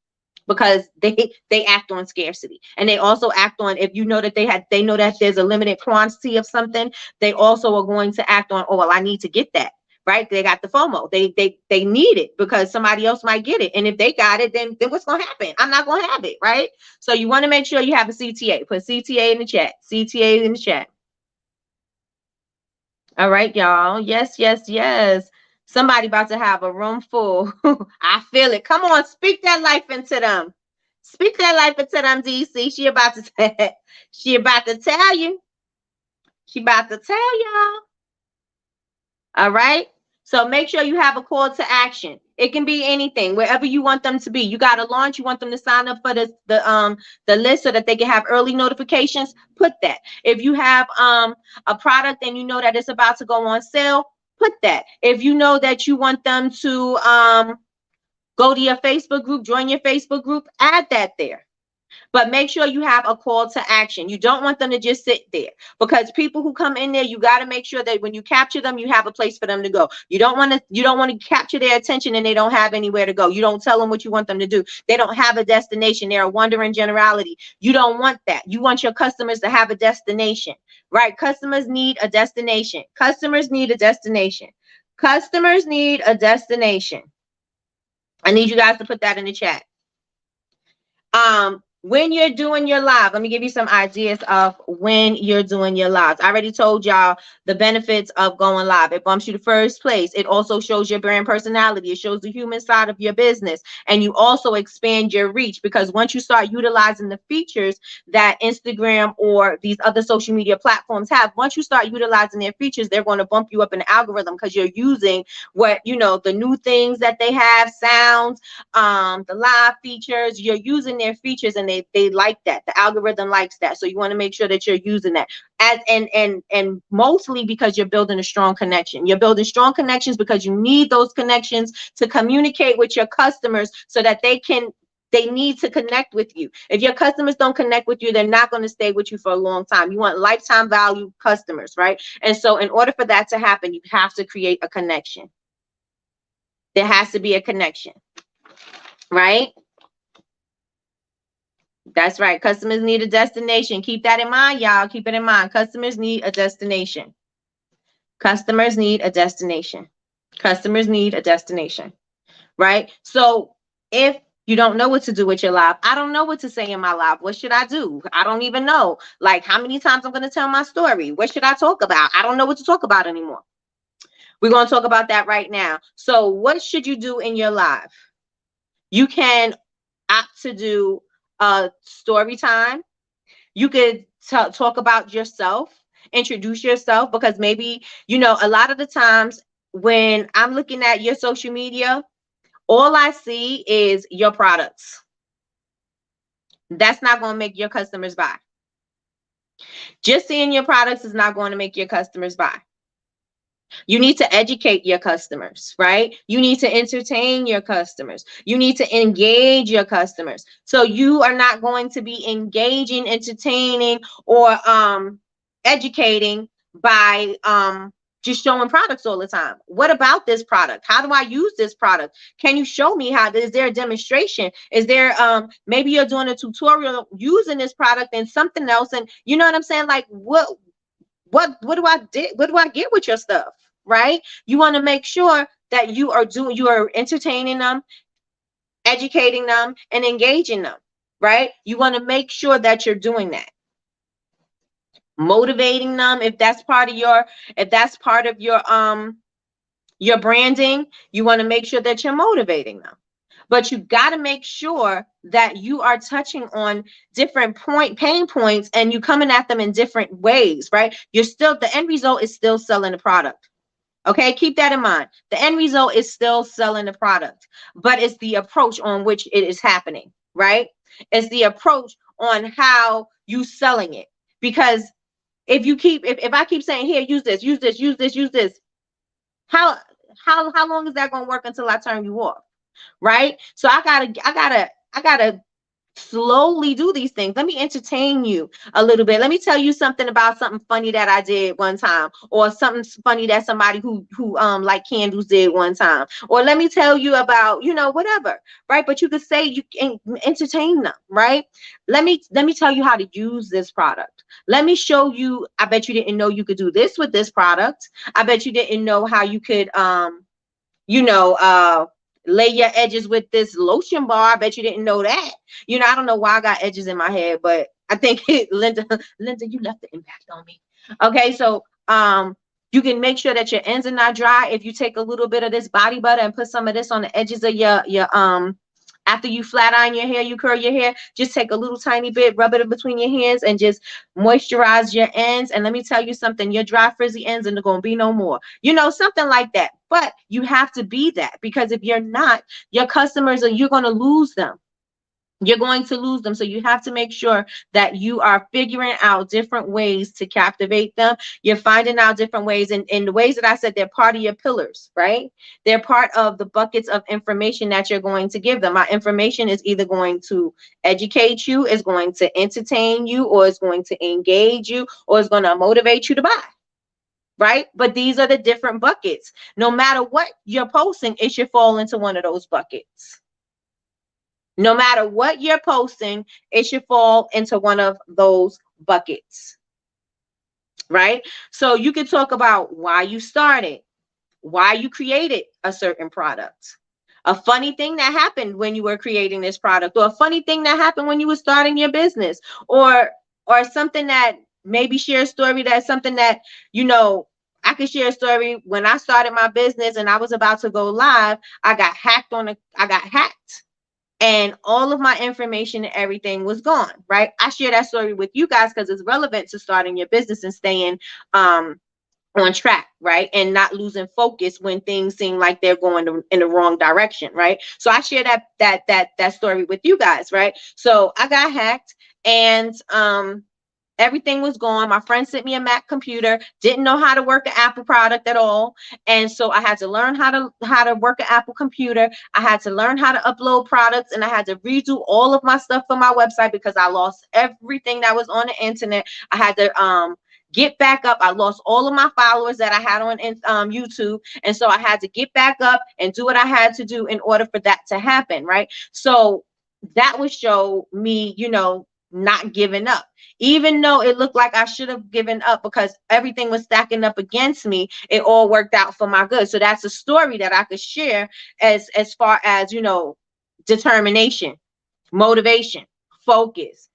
because they act on scarcity, and they also act on, if you know that they know that there's a limited quantity of something, they also are going to act on, oh, well, I need to get that. Right? They got the FOMO. They need it because somebody else might get it. And if they got it, then what's going to happen? I'm not going to have it. Right? So you want to make sure you have a CTA. Put CTA in the chat. CTA in the chat. All right, y'all. Yes, yes, yes. Somebody about to have a room full. I feel it. Come on, speak that life into them. Speak that life into them, DC. She about to tell you. She about to tell y'all. All right. So make sure you have a call to action. It can be anything, wherever you want them to be. You got a launch, you want them to sign up for the list so that they can have early notifications. Put that. If you have a product and you know that it's about to go on sale, put that. If you know that you want them to go to your Facebook group, join your Facebook group, add that there. But make sure you have a call to action. You don't want them to just sit there, because people who come in there, you got to make sure that when you capture them, you have a place for them to go. You don't want to capture their attention and they don't have anywhere to go. You don't tell them what you want them to do. They don't have a destination. They're a wandering generality. You don't want that. You want your customers to have a destination, right? Customers need a destination. Customers need a destination. Customers need a destination. I need you guys to put that in the chat. When you're doing your live, let me give you some ideas of when you're doing your lives. I already told y'all the benefits of going live. It bumps you to first place. It also shows your brand personality. It shows the human side of your business. And you also expand your reach, because once you start utilizing the features that Instagram or these other social media platforms have, once you start utilizing their features, they're going to bump you up in the algorithm, because you're using the new things that they have, sounds, the live features. You're using their features, and they like that. The algorithm likes that. So you want to make sure that you're using that and mostly because you're building a strong connection. You're building strong connections because you need those connections to communicate with your customers so that they need to connect with you. If your customers don't connect with you, they're not going to stay with you for a long time. You want lifetime value customers, right? And so in order for that to happen, you have to create a connection. There has to be a connection, right? That's right. Customers need a destination. Keep that in mind, y'all. Keep it in mind. Customers need a destination. Customers need a destination. Customers need a destination, right? So if you don't know what to do with your live, I don't know what to say in my live. What should I do? I don't even know. Like, how many times I'm going to tell my story? What should I talk about? I don't know what to talk about anymore. We're going to talk about that right now. So what should you do in your live? You can opt to do story time. You could talk about yourself, introduce yourself, because maybe, a lot of the times when I'm looking at your social media, all I see is your products. That's not going to make your customers buy. Just seeing your products is not going to make your customers buy. You need to educate your customers, right? You need to entertain your customers. You need to engage your customers. So you are not going to be engaging, entertaining, or educating by just showing products all the time. What about this product? How do I use this product? Can you show me how? Is there a demonstration? Is there maybe you're doing a tutorial using this product and something else? And you know what I'm saying? Like, what do I get with your stuff, right? You want to make sure that you are entertaining them, educating them, and engaging them, right? You want to make sure that you're doing that. Motivating them, if that's part of your branding, you want to make sure that you're motivating them. But you got to make sure that you are touching on different pain points, and you coming at them in different ways, right? The end result is still selling the product. Okay, keep that in mind. The end result is still selling the product, but it's the approach on which it is happening, right? It's the approach on how you selling it. Because if I keep saying, here, use this, how long is that going to work until I turn you off? Right? So I gotta slowly do these things. Let me entertain you a little bit. Let me tell you something about something funny that I did one time, or something funny that somebody who like candles did one time, or let me tell you about, whatever, right? But you could say, you can entertain them, right? Let me tell you how to use this product. Let me show you. I bet you didn't know you could do this with this product. I bet you didn't know how you could lay your edges with this lotion bar. I bet you didn't know that. I don't know why I got edges in my head, but I think Linda, you left the impact on me. Okay, so you can make sure that your ends are not dry. If you take a little bit of this body butter and put some of this on the edges of your After you flat iron your hair, you curl your hair, just take a little tiny bit, rub it in between your hands, and just moisturize your ends. And let me tell you something, your dry, frizzy ends are going to be no more. You know, something like that. But you have to be that, because if you're not, your customers you're going to lose them. You're going to lose them. So you have to make sure that you are figuring out different ways to captivate them. You're finding out different ways. And in the ways that I said, they're part of your pillars, right? They're part of the buckets of information that you're going to give them. My information is either going to educate you, is going to entertain you, or is going to engage you, or is going to motivate you to buy. Right? But these are the different buckets. No matter what you're posting, it should fall into one of those buckets. No matter what you're posting, it should fall into one of those buckets, right? So you can talk about why you started, why you created a certain product, a funny thing that happened when you were creating this product, or a funny thing that happened when you were starting your business, or something that maybe share a story that's something that, you know, I could share a story. When I started my business and I was about to go live, I got hacked, and all of my information and everything was gone, right? I share that story with you guys because it's relevant to starting your business and staying on track, right? And not losing focus when things seem like they're going in the wrong direction, right? So I share that story with you guys, right? So I got hacked, and everything was gone. My friend sent me a Mac computer, didn't know how to work an Apple product at all. And so I had to learn how to work an Apple computer. I had to learn how to upload products, and I had to redo all of my stuff for my website because I lost everything that was on the internet. I had to get back up. I lost all of my followers that I had on YouTube. And so I had to get back up and do what I had to do in order for that to happen, right? So that would show me, you know, not giving up. Even though it looked like I should have given up because everything was stacking up against me, it all worked out for my good. So that's a story that I could share as far as, you know, determination, motivation, focus.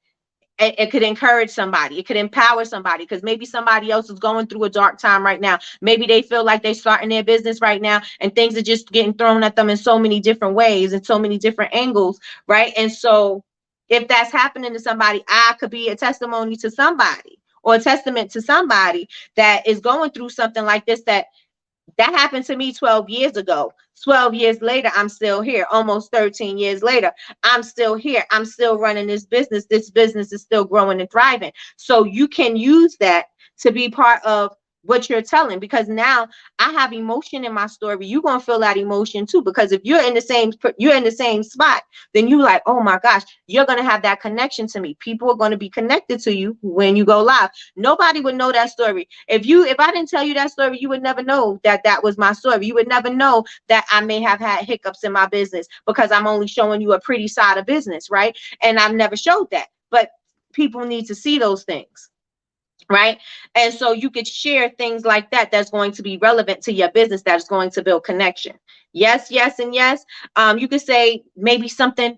It could encourage somebody. It could empower somebody, because maybe somebody else is going through a dark time right now. Maybe they feel like they're starting their business right now and things are just getting thrown at them in so many different ways and so many different angles, right? And so if that's happening to somebody, I could be a testimony to somebody, or a testament to somebody that is going through something like this, that happened to me 12 years ago. 12 years later, I'm still here. Almost 13 years later, I'm still here. I'm still running this business. This business is still growing and thriving. So you can use that to be part of what you're telling, because now I have emotion in my story. You're going to feel that emotion too, because if you're in the same spot, then you like, oh my gosh, you're going to have that connection to me. People are going to be connected to you when you go live. Nobody would know that story. If I didn't tell you that story, you would never know that was my story. You would never know that I may have had hiccups in my business, because I'm only showing you a pretty side of business, right? And I've never showed that. But people need to see those things. Right. And so you could share things like that that's going to be relevant to your business, that is going to build connection. Yes, yes, and yes. You could say maybe something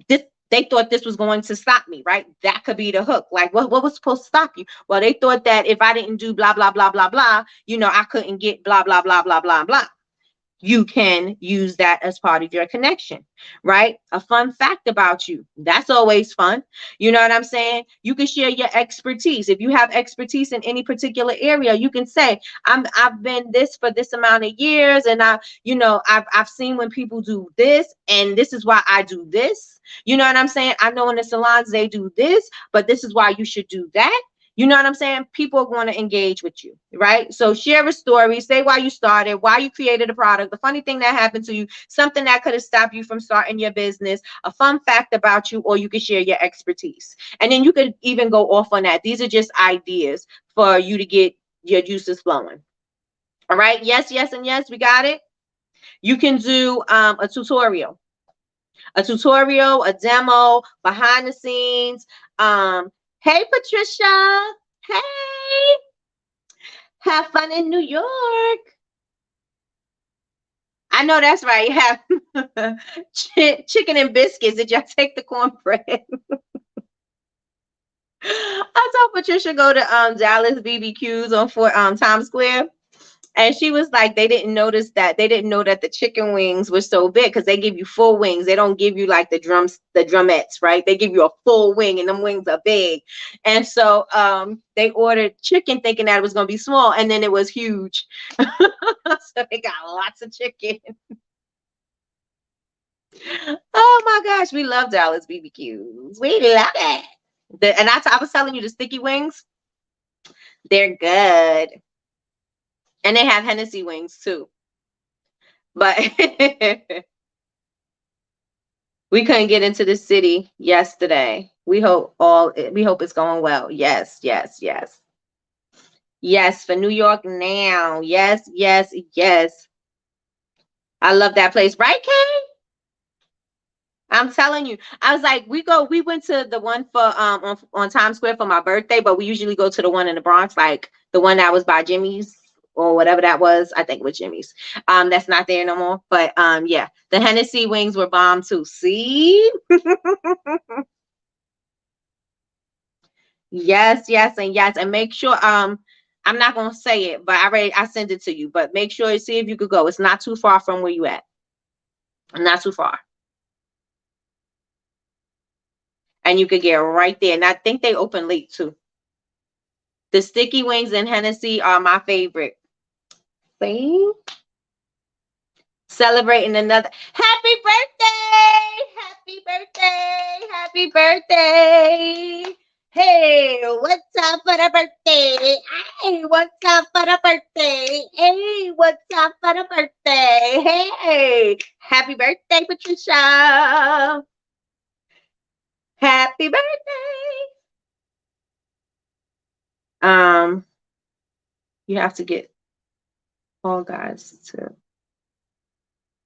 this they thought this was going to stop me, right? That could be the hook. Like what was supposed to stop you? Well, they thought that if I didn't do blah, blah, blah, blah, blah, you know, I couldn't get blah, blah, blah, blah, blah, blah. You can use that as part of your connection, right? A fun fact about you. That's always fun. You know what I'm saying? You can share your expertise. If you have expertise in any particular area, you can say, I've been this for this amount of years, and I've seen when people do this, and this is why I do this. You know what I'm saying? I know in the salons they do this, but this is why you should do that. You know what I'm saying? People are going to engage with you, right? So share a story, say why you started, why you created a product, the funny thing that happened to you, something that could have stopped you from starting your business, a fun fact about you, or you can share your expertise. And then you could even go off on that. These are just ideas for you to get your juices flowing. All right. Yes, yes, and yes, we got it. You can do a tutorial, a demo, behind the scenes. Hey, Patricia. Hey, have fun in New York. I know that's right. Have chicken and biscuits. Did y'all take the cornbread? I told Patricia go to Dallas BBQs on Times Square. And she was like, they didn't notice that. They didn't know that the chicken wings were so big because they give you full wings. They don't give you like the drumettes, right? They give you a full wing and them wings are big. And so they ordered chicken thinking that it was going to be small, and then it was huge. So they got lots of chicken. Oh my gosh, we love Dallas BBQs. We love it. And I was telling you, the sticky wings, they're good. And they have Hennessy wings too. But we couldn't get into the city yesterday. We hope it's going well. Yes, yes, yes. Yes, for New York now. Yes, yes, yes. I love that place. Right, Kay? I'm telling you. I was like, we went to the one for on Times Square for my birthday, but we usually go to the one in the Bronx, like the one that was by Jimmy's or whatever that was. I think it was Jimmy's. That's not there no more. But yeah, the Hennessy wings were bomb too. See? Yes, yes, and yes. And make sure I'm not gonna say it, but I sent it to you. But make sure you see if you could go. It's not too far from where you at. Not too far. And you could get right there. And I think they open late too. The sticky wings and Hennessy are my favorite. See? Celebrating another happy birthday! Happy birthday! Happy birthday! Hey, what's up for the birthday? Hey, what's up for the birthday? Hey, what's up for the birthday? Hey, happy birthday, Patricia! Happy birthday! Um, you have to get all guys to.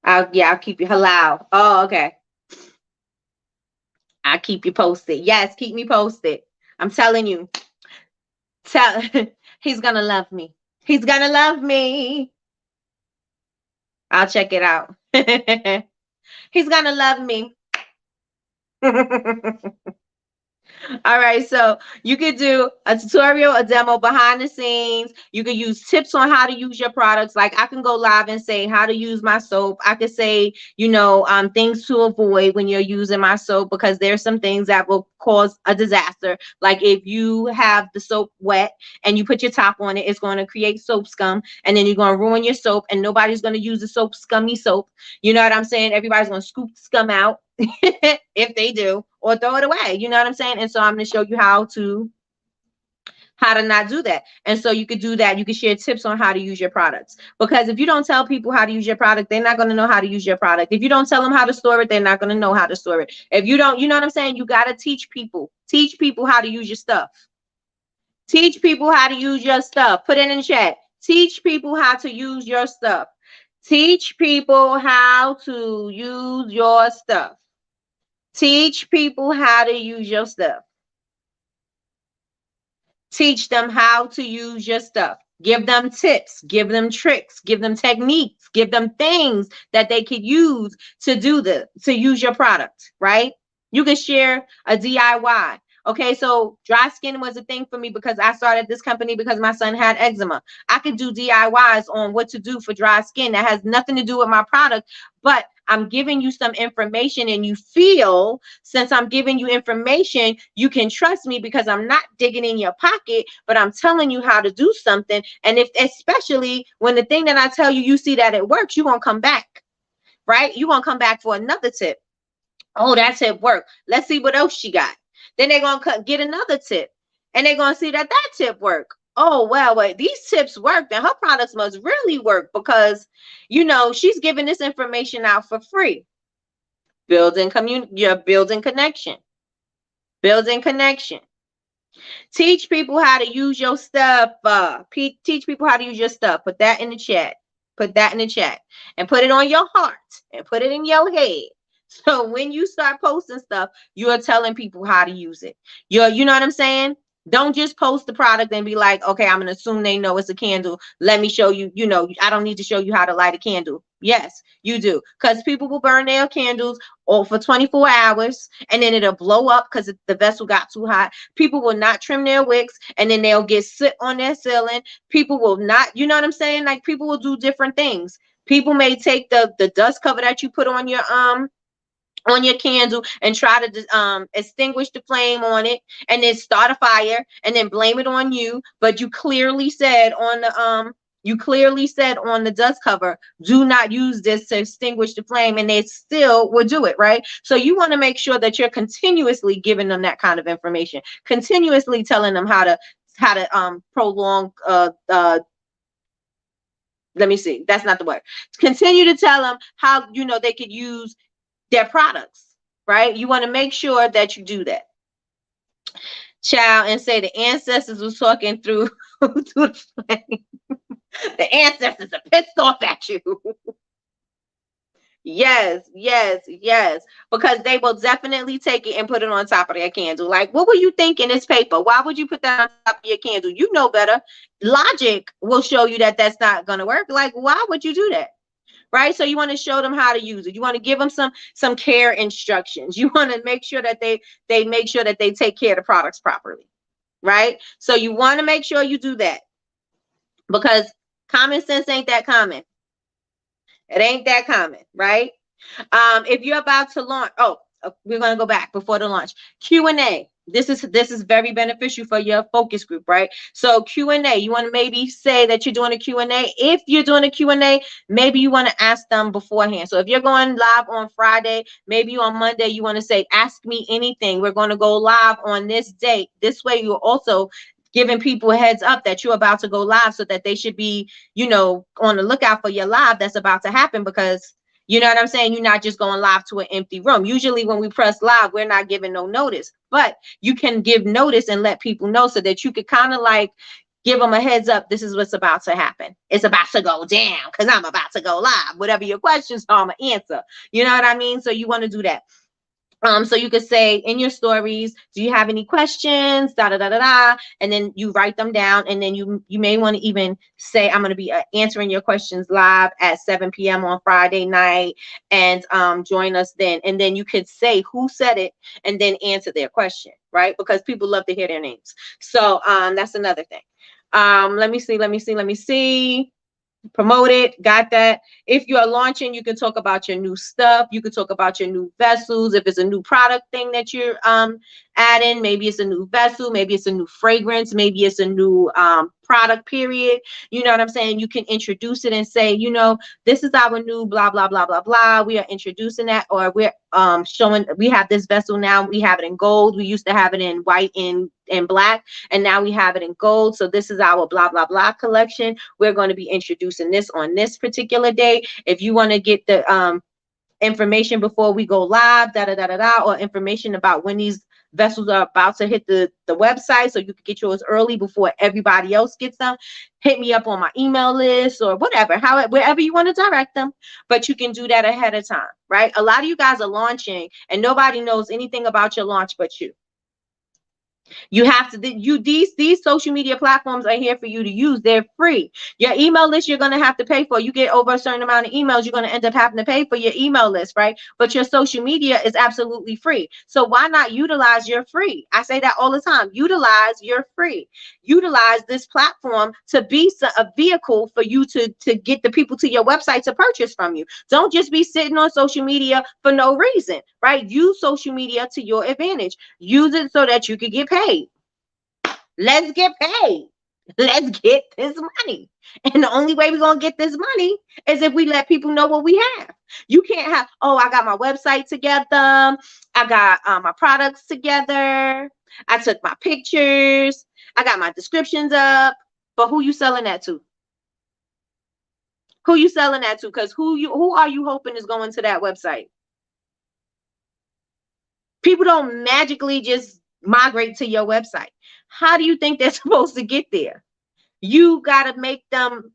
I'll keep you halal. Oh, okay. I'll keep you posted. Yes, keep me posted. I'm telling you. Tell he's gonna love me. He's gonna love me. I'll check it out. He's gonna love me. All right, so you could do a tutorial, a demo behind the scenes. You could use tips on how to use your products. Like I can go live and say how to use my soap. I could say, things to avoid when you're using my soap because there's some things that will cause a disaster. Like if you have the soap wet and you put your top on it, it's going to create soap scum, and then you're going to ruin your soap, and nobody's going to use the soap scummy soap. You know what I'm saying? Everybody's going to scoop the scum out. If they do, or throw it away, you know what I'm saying? And so I'm going to show you how to not do that. And so you could do that. You could share tips on how to use your products, because if you don't tell people how to use your product, they're not going to know how to use your product. If you don't tell them how to store it, they're not going to know how to store it. If you don't, you know what I'm saying? You got to teach people how to use your stuff. Teach people how to use your stuff. Put it in the chat. Teach people how to use your stuff. Teach people how to use your stuff. Teach people how to use your stuff. Teach them how to use your stuff. Give them tips, give them tricks, give them techniques, give them things that they could use to use your product, right? You can share a DIY. Okay, so dry skin was a thing for me because I started this company because my son had eczema. I could do DIYs on what to do for dry skin that has nothing to do with my product, but I'm giving you some information, and you feel, since I'm giving you information, you can trust me because I'm not digging in your pocket, but I'm telling you how to do something. And especially when the thing that I tell you, you see that it works, you're going to come back, right? You're going to come back for another tip. Oh, that tip worked. Let's see what else she got. Then they're going to get another tip, and they're going to see that tip worked. Oh, well, wait, these tips worked, and her products must really work because, she's giving this information out for free. Building community, you're building connection. Building connection. Teach people how to use your stuff. Teach people how to use your stuff. Put that in the chat. Put that in the chat. And put it on your heart. And put it in your head. So when you start posting stuff, you're telling people how to use it. You know what I'm saying? Don't just post the product and be like, okay, I'm going to assume they know it's a candle. Let me show you, I don't need to show you how to light a candle. Yes, you do. Because people will burn their candles for 24 hours and then it'll blow up because the vessel got too hot. People will not trim their wicks and then they'll get soot on their ceiling. People will not, you know what I'm saying? Like people will do different things. People may take the dust cover that you put on your candle and try to extinguish the flame on it and then start a fire and then blame it on you, but you clearly said on the dust cover, do not use this to extinguish the flame, and they still will do it, right? So you want to make sure that you're continuously giving them that kind of information, continuously telling them how to prolong let me see, that's not the word. Continue to tell them how they could use their products, right? You want to make sure that you do that. Child, and say the ancestors was talking through the flame. The ancestors are pissed off at you. Yes, yes, yes. Because they will definitely take it and put it on top of their candle. Like, what were you thinking? This paper? Why would you put that on top of your candle? You know better. Logic will show you that that's not going to work. Like, why would you do that? Right? So you want to show them how to use it. You want to give them some care instructions. You want to make sure that they make sure that they take care of the products properly. Right? So you want to make sure you do that, because common sense ain't that common. It ain't that common, right? If you're about to launch, we're gonna go back before the launch. Q&A. This is very beneficial for your focus group, right? So Q&A, you want to maybe say that you're doing a Q&A. If you're doing a Q&A, maybe you want to ask them beforehand. So if you're going live on Friday, maybe on Monday, you want to say, ask me anything. We're going to go live on this date. This way you're also giving people a heads up that you're about to go live, so that they should be, on the lookout for your live that's about to happen, because you know what I'm saying? You're not just going live to an empty room. Usually when we press live, we're not giving no notice, but you can give notice and let people know, so that you could kind of like give them a heads up. This is what's about to happen. It's about to go down because I'm about to go live. Whatever your questions are, I'm going to answer. You know what I mean? So you want to do that. So you could say in your stories, do you have any questions? Da da da da da. And then you write them down, and then you may want to even say, I'm going to be answering your questions live at 7 p.m. on Friday night, and join us then. And then you could say who said it, and then answer their question, right? Because people love to hear their names. So that's another thing. Let me see. Promote it. Got that. If you're launching, you can talk about your new stuff. You can talk about your new vessels. If it's a new product thing that you're adding, maybe it's a new vessel, maybe it's a new fragrance, maybe it's a new product period. You know what I'm saying? You can introduce it and say, this is our new blah blah blah blah blah. We are introducing that, or we're showing we have this vessel now. We have it in gold. We used to have it in white and black, and now we have it in gold. So this is our blah blah blah collection. We're going to be introducing this on this particular day. If you want to get the information before we go live, da da da da da, or information about when these vessels are about to hit the website, so you can get yours early before everybody else gets them, hit me up on my email list or whatever, wherever you want to direct them. But you can do that ahead of time, right? A lot of you guys are launching and nobody knows anything about your launch but you. You have to these social media platforms are here for you to use. They're free. Your email list, you're going to have to pay for. You get over a certain amount of emails, you're going to end up having to pay for your email list, right? But your social media is absolutely free. So why not utilize your free? I say that all the time. Utilize your free. Utilize this platform to be a vehicle for you to get the people to your website to purchase from you. Don't just be sitting on social media for no reason, right? Use social media to your advantage. Use it so that you can get paid. Let's get paid. Let's get this money. And the only way we're going to get this money is if we let people know what we have. You can't have, I got my website together. I got my products together. I took my pictures. I got my descriptions up. But who you selling that to? Who you selling that to? Because who are you hoping is going to that website? People don't magically just migrate to your website. How do you think they're supposed to get there? You gotta make them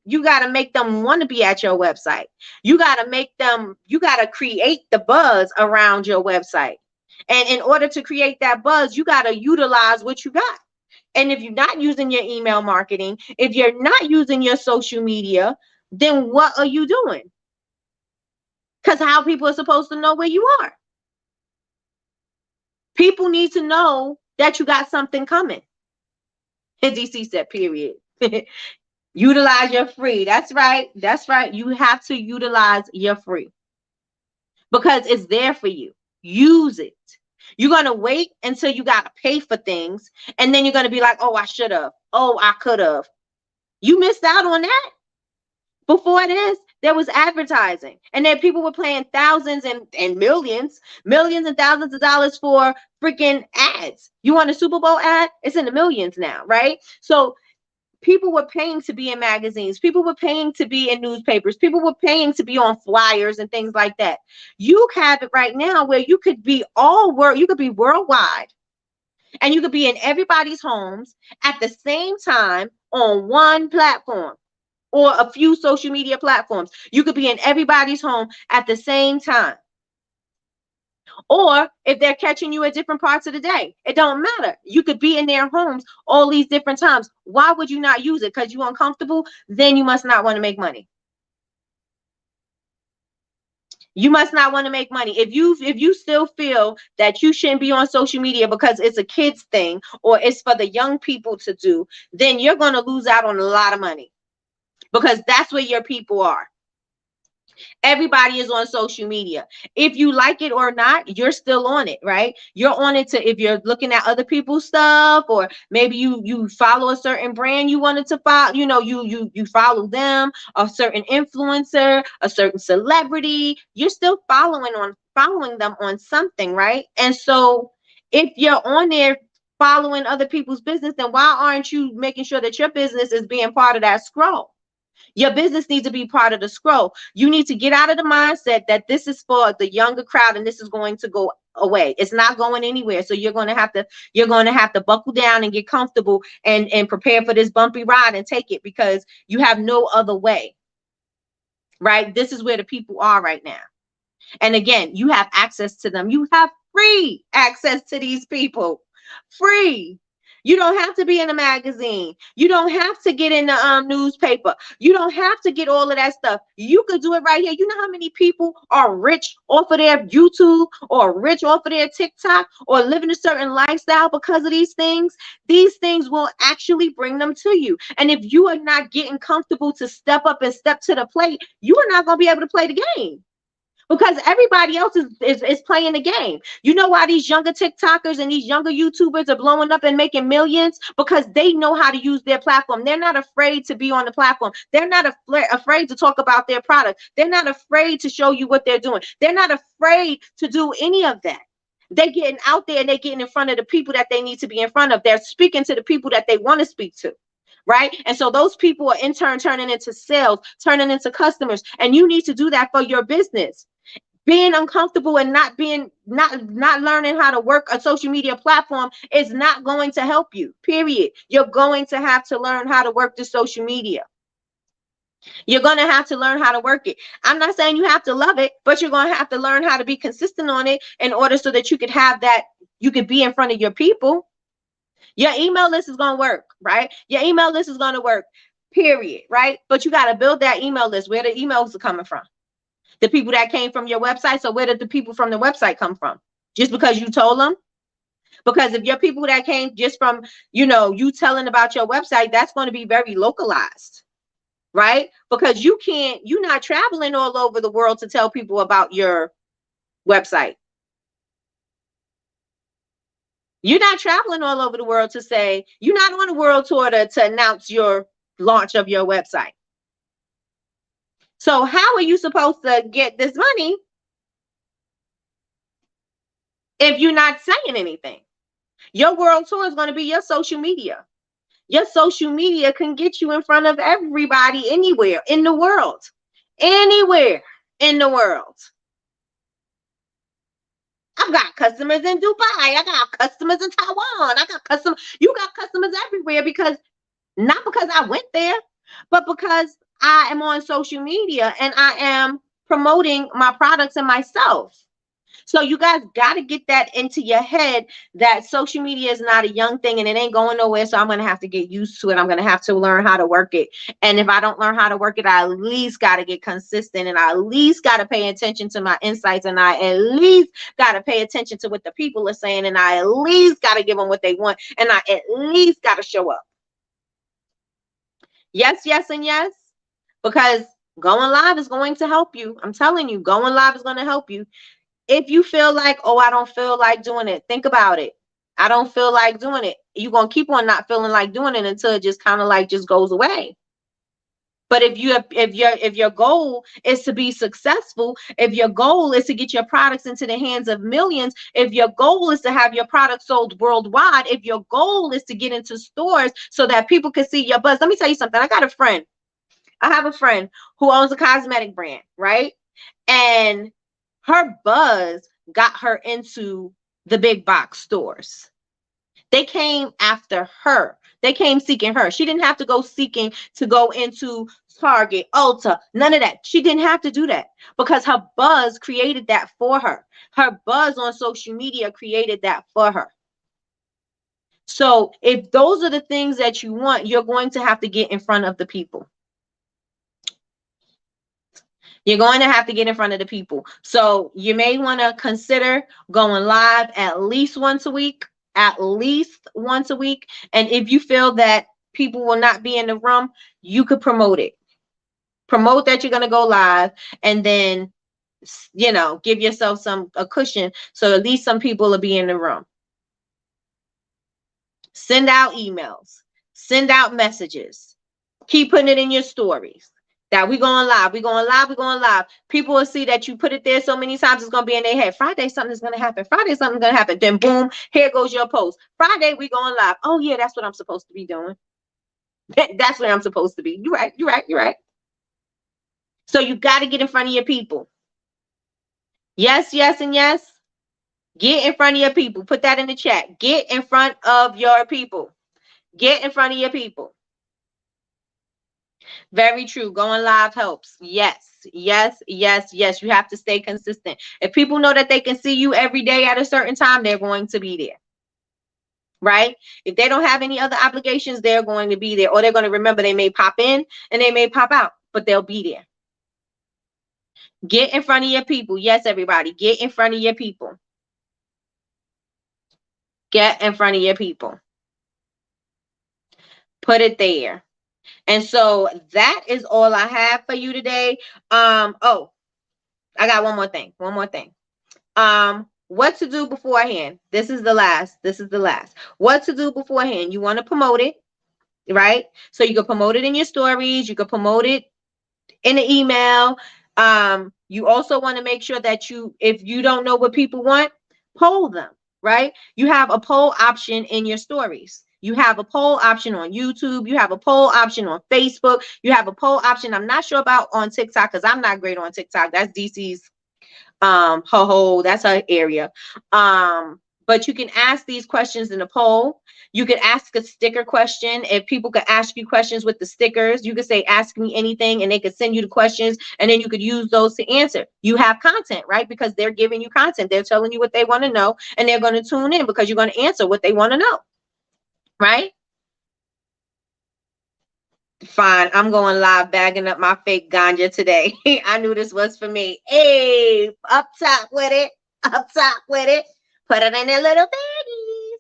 want to be at your website. You gotta create the buzz around your website. And in order to create that buzz, you gotta utilize what you got. And if you're not using your email marketing, if you're not using your social media, then what are you doing? Because how people are supposed to know where you are? People need to know that you got something coming. And DC said, period. Utilize your free. That's right. That's right. You have to utilize your free because it's there for you. Use it. You're going to wait until you got to pay for things. And then you're going to be like, oh, I should have. Oh, I could have. You missed out on that. Before this, there was advertising. And then people were paying thousands and millions and thousands of dollars for freaking ads. You want a Super Bowl ad? It's in the millions now, right? So people were paying to be in magazines. People were paying to be in newspapers. People were paying to be on flyers and things like that. You have it right now where you could be you could be worldwide and you could be in everybody's homes at the same time on one platform or a few social media platforms. You could be in everybody's home at the same time. Or if they're catching you at different parts of the day, it don't matter. You could be in their homes all these different times. Why would you not use it? Because you're uncomfortable? Then you must not want to make money. You must not want to make money. If you still feel that you shouldn't be on social media because it's a kids thing or it's for the young people to do, then you're going to lose out on a lot of money because that's where your people are. Everybody is on social media. If you like it or not, you're still on it, right? You're on it to, if you're looking at other people's stuff, or maybe you follow a certain brand you wanted to follow, you follow them, a certain influencer, a certain celebrity, you're still following them on something, right? And so if you're on there following other people's business, then why aren't you making sure that your business is being part of that scroll? Your business needs to be part of the scroll. You need to get out of the mindset that this is for the younger crowd and this is going to go away. It's not going anywhere. So you're going to have to buckle down and get comfortable and prepare for this bumpy ride and take it because you have no other way. Right? This is where the people are right now. And again, you have access to them. You have free access to these people. Free. You don't have to be in a magazine. You don't have to get in the newspaper. You don't have to get all of that stuff. You could do it right here. You know how many people are rich off of their YouTube or rich off of their TikTok or living a certain lifestyle because of these things? These things will actually bring them to you. And if you are not getting comfortable to step up and step to the plate, you are not going to be able to play the game. Because everybody else is playing the game. You know why these younger TikTokers and these younger YouTubers are blowing up and making millions? Because they know how to use their platform. They're not afraid to be on the platform. They're not afraid to talk about their product. They're not afraid to show you what they're doing. They're not afraid to do any of that. They're getting out there and they're getting in front of the people that they need to be in front of. They're speaking to the people that they want to speak to. Right? And so those people are in turn turning into sales, turning into customers. And you need to do that for your business. Being uncomfortable and not learning how to work a social media platform is not going to help you, period. You're going to have to learn how to work the social media. You're going to have to learn how to work it. I'm not saying you have to love it, but you're going to have to learn how to be consistent on it in order so that you could have that, you could be in front of your people. Your email list is going to work, right? Your email list is going to work, period, right? But you got to build that email list. Where the emails are coming from? The people that came from your website. So where did the people from the website come from? Just because you told them? Because if your people that came just from, you telling about your website, that's going to be very localized, right? Because you're not traveling all over the world to tell people about your website. You're not traveling all over the world to say, you're not on a world tour to announce your launch of your website. So how are you supposed to get this money if you're not saying anything? Your world tour is going to be your social media. Your social media can get you in front of everybody anywhere in the world. Anywhere in the world. I've got customers in Dubai. I got customers in Taiwan. You got customers everywhere not because I went there, but because I am on social media and I am promoting my products and myself. So you guys got to get that into your head that social media is not a young thing and it ain't going nowhere. So I'm going to have to get used to it. I'm going to have to learn how to work it. And if I don't learn how to work it, I at least got to get consistent, and I at least got to pay attention to my insights, and I at least got to pay attention to what the people are saying, and I at least got to give them what they want, and I at least got to show up. Yes, yes, and yes. Because going live is going to help you. I'm telling you, going live is going to help you. If you feel like, oh, I don't feel like doing it, think about it. I don't feel like doing it. You're going to keep on not feeling like doing it until it just kind of like just goes away. But if your goal is to be successful, if your goal is to get your products into the hands of millions, if your goal is to have your product sold worldwide, if your goal is to get into stores so that people can see your buzz. Let me tell you something. I have a friend who owns a cosmetic brand, right? And her buzz got her into the big box stores. They came after her. They came seeking her. She didn't have to go seeking to go into Target, Ulta, none of that. She didn't have to do that because her buzz created that for her. Her buzz on social media created that for her. So if those are the things that you want, you're going to have to get in front of the people. You're going to have to get in front of the people. So you may want to consider going live at least once a week. At least once a week. And if you feel that people will not be in the room, you could promote it. Promote that you're going to go live, and then, you know, give yourself a cushion so at least some people will be in the room. Send out emails. Send out messages. Keep putting it in your stories. That we going live, we going live, we going live. People will see that you put it there so many times, it's going to be in their head. Friday, something's going to happen. Friday, something's going to happen. Then boom, here goes your post. Friday, we going live. Oh, yeah, that's what I'm supposed to be doing. That's where I'm supposed to be. You're right, you're right, you're right. So you got to get in front of your people. Yes, yes, and yes. Get in front of your people. Put that in the chat. Get in front of your people. Get in front of your people. Very true. Going live helps. Yes, yes, yes, yes. You have to stay consistent. If people know that they can see you every day at a certain time, they're going to be there. Right? If they don't have any other obligations, they're going to be there. Or they're going to remember they may pop in and they may pop out, but they'll be there. Get in front of your people. Yes, everybody. Get in front of your people. Get in front of your people. Put it there. And so that is all I have for you today. Oh, I got one more thing. One more thing. What to do beforehand. This is the last. What to do beforehand. You want to promote it, right? So you can promote it in your stories. You can promote it in the email. You also want to make sure that if you don't know what people want, poll them, right? You have a poll option in your stories. You have a poll option on YouTube. You have a poll option on Facebook. You have a poll option. I'm not sure about on TikTok because I'm not great on TikTok. That's DC's that's her area. But you can ask these questions in a poll. You could ask a sticker question. If people could ask you questions with the stickers, you could say, ask me anything, and they could send you the questions, and then you could use those to answer. You have content, right? Because they're giving you content. They're telling you what they want to know, and they're going to tune in because you're going to answer what they want to know, right? Fine, I'm going live bagging up my fake ganja today. I knew this was for me. Hey, up top with it. Up top with it. Put it in their little baggies.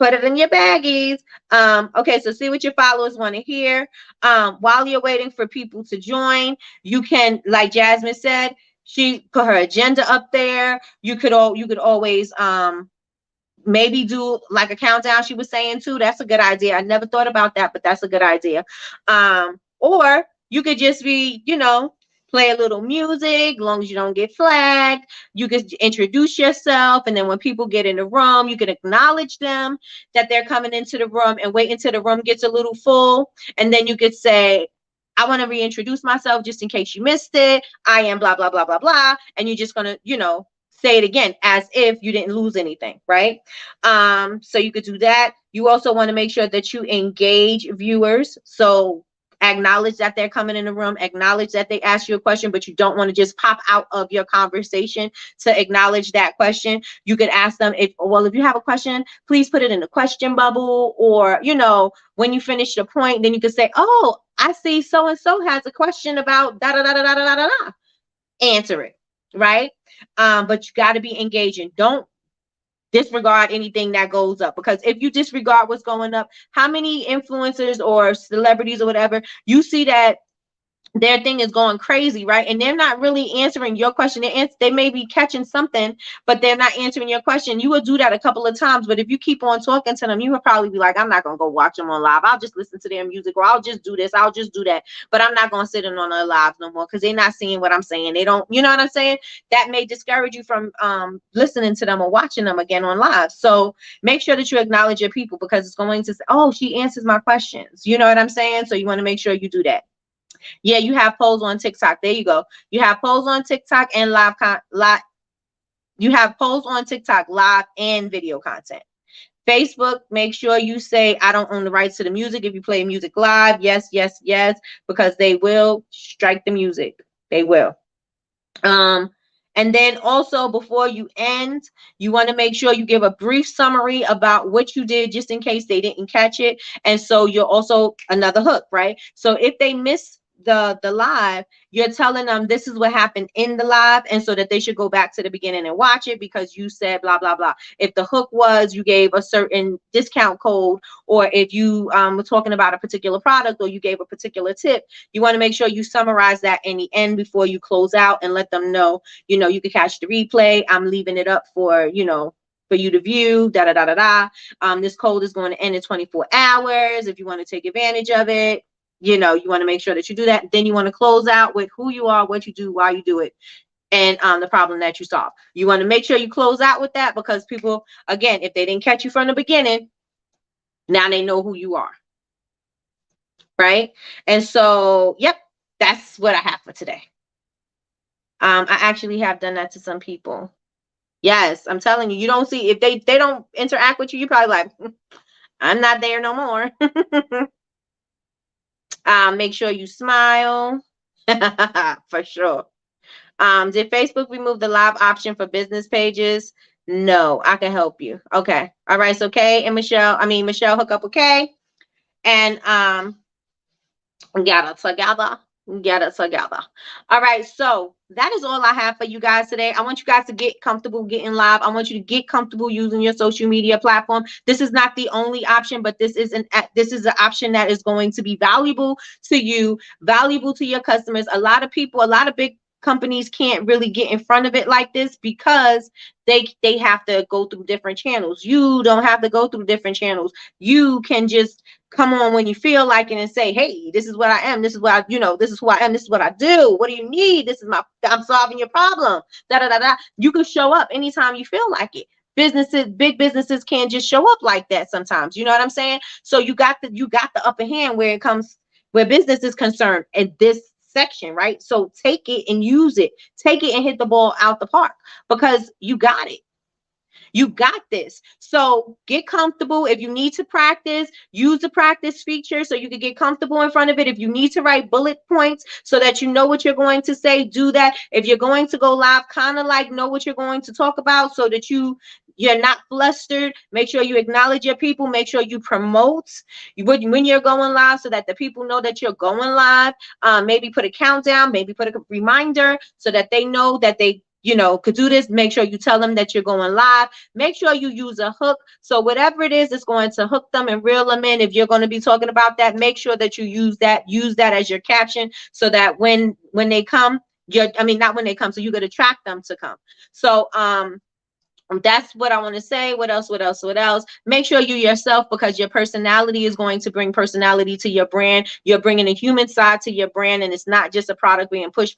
Put it in your baggies. Okay, so see what your followers want to hear. While you're waiting for people to join, you can, like Jasmine said, she put her agenda up there. You could always maybe do like a countdown, she was saying too. That's a good idea. I never thought about that, but that's a good idea. Or you could just be, play a little music, as long as you don't get flagged. You could introduce yourself, and then when people get in the room, you can acknowledge them that they're coming into the room, and wait until the room gets a little full. And then you could say, I want to reintroduce myself just in case you missed it. I am blah, blah, blah, blah, blah. And you're just going to, say it again as if you didn't lose anything, right? So you could do that. You also want to make sure that you engage viewers. So Acknowledge that they're coming in the room, acknowledge that they ask you a question, but you don't want to just pop out of your conversation to acknowledge that question. You could ask them, if you have a question, please put it in the question bubble, or, when you finish your point, then you could say, oh, I see so-and-so has a question about da da da da da da da da. Answer it, right? But you got to be engaging. Don't disregard anything that goes up, because if you disregard what's going up, how many influencers or celebrities or whatever, you see that their thing is going crazy, right? And they're not really answering your question. They may be catching something, but they're not answering your question. You will do that a couple of times, but if you keep on talking to them, you will probably be like, I'm not going to go watch them on live. I'll just listen to their music, or I'll just do this. I'll just do that. But I'm not going to sit in on their lives no more, because they're not seeing what I'm saying. They don't, you know what I'm saying? That may discourage you from listening to them or watching them again on live. So make sure that you acknowledge your people, because it's going to say, oh, she answers my questions. You know what I'm saying? So you want to make sure you do that. Yeah, you have polls on TikTok. There you go. You have polls on TikTok and live. You have polls on TikTok, live and video content. Facebook, make sure you say, I don't own the rights to the music. If you play music live, yes, yes, yes, because they will strike the music. They will. And then also, before you end, you want to make sure you give a brief summary about what you did, just in case they didn't catch it. And so you're also another hook, right? So if they miss the live, you're telling them this is what happened in the live, and so that they should go back to the beginning and watch it, because you said blah blah blah. If the hook was you gave a certain discount code, or if you were talking about a particular product, or you gave a particular tip, you want to make sure you summarize that in the end before you close out, and let them know, you can catch the replay. I'm leaving it up for for you to view, da da da da da. This code is going to end in 24 hours if you want to take advantage of it. You want to make sure that you do that. Then you want to close out with who you are, what you do, why you do it, and the problem that you solve. You want to make sure you close out with that, because people, again, if they didn't catch you from the beginning, now they know who you are, right? And so, yep, that's what I have for today. I actually have done that to some people. Yes, I'm telling you, you don't see, if they don't interact with you, you're probably like, I'm not there no more. Make sure you smile. For sure. Did Facebook remove the live option for business pages? No, I can help you. Okay. All right. So Kay and Michelle hook up with Kay, and get it together. Get it together. All right. So that is all I have for you guys today. I want you guys to get comfortable getting live. I want you to get comfortable using your social media platform. This is not the only option, but this is an option that is going to be valuable to you, valuable to your customers. A lot of people, a lot of big companies can't really get in front of it like this, because they have to go through different channels. You don't have to go through different channels. You can just come on when you feel like it and say, hey, this is what I am. This is what this is who I am. This is what I do. What do you need? I'm solving your problem. Da, da, da, da. You can show up anytime you feel like it. Big businesses can't just show up like that sometimes. You know what I'm saying? So you got the upper hand where business is concerned in this section, right? So take it and use it. Take it and hit the ball out the park, because you got it. You got this. So get comfortable. If you need to practice, use the practice feature so you can get comfortable in front of it. If you need to write bullet points so that you know what you're going to say, do that. If you're going to go live, kind of like know what you're going to talk about so that you're not flustered. Make sure you acknowledge your people. Make sure you promote when you're going live so that the people know that you're going live. Maybe put a countdown, maybe put a reminder so that they know that they could do this. Make sure you tell them that you're going live. Make sure you use a hook. So whatever it is, it's going to hook them and reel them in. If you're going to be talking about that, make sure that you use that as your caption, so that when they come, not when they come, so you could attract them to come. So that's what I want to say. What else? Make sure you yourself, because your personality is going to bring personality to your brand. You're bringing a human side to your brand, and it's not just a product being push.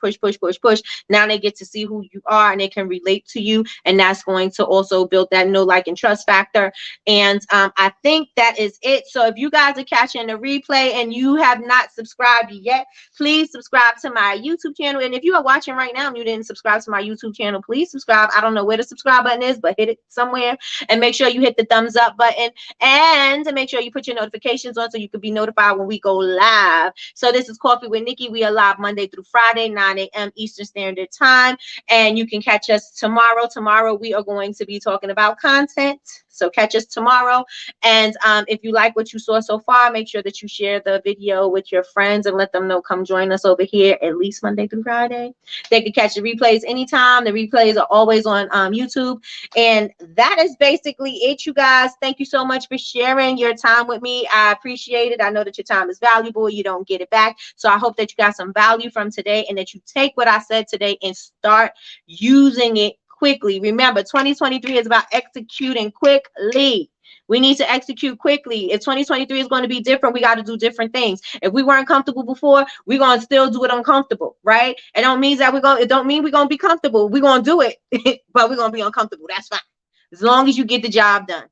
Now they get to see who you are, and they can relate to you, and that's going to also build that know, like, and trust factor. And I think that is it. So if you guys are catching the replay and you have not subscribed yet, please subscribe to my YouTube channel. And if you are watching right now and you didn't subscribe to my YouTube channel, please subscribe. I don't know where the subscribe button is, but hit it somewhere. And make sure you hit the thumbs up button, and to make sure you put your notifications on so you can be notified when we go live. So this is Coffee with Nikki. We are live Monday through Friday, 9 a.m. Eastern Standard Time. And you can catch us tomorrow. Tomorrow we are going to be talking about content. So catch us tomorrow. And if you like what you saw so far, make sure that you share the video with your friends and let them know, come join us over here at least Monday through Friday. They can catch the replays anytime. The replays are always on YouTube. And that is basically it, you guys. Thank you so much for sharing your time with me. I appreciate it. I know that your time is valuable. You don't get it back. So I hope that you got some value from today and that you take what I said today and start using it quickly. Remember, 2023 is about executing quickly. We need to execute quickly. If 2023 is going to be different, we got to do different things. If we weren't comfortable before, we're going to still do it uncomfortable, right? It don't mean that it don't mean we're going to be comfortable. We're going to do it, but we're going to be uncomfortable. That's fine. As long as you get the job done.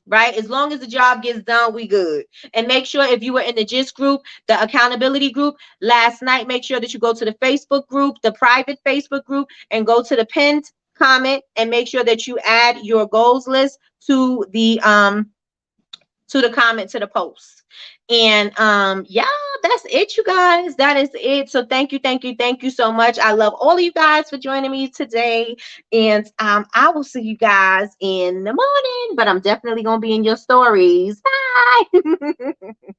Right? As long as the job gets done, we good. And make sure, if you were in the GIST group, the accountability group last night, make sure that you go to the Facebook group, the private Facebook group, and go to the pinned comment and make sure that you add your goals list to the comment, to the post. And yeah, that's it, you guys. That is it. So thank you so much. I love all of you guys for joining me today. And I will see you guys in the morning, but I'm definitely gonna be in your stories. Bye.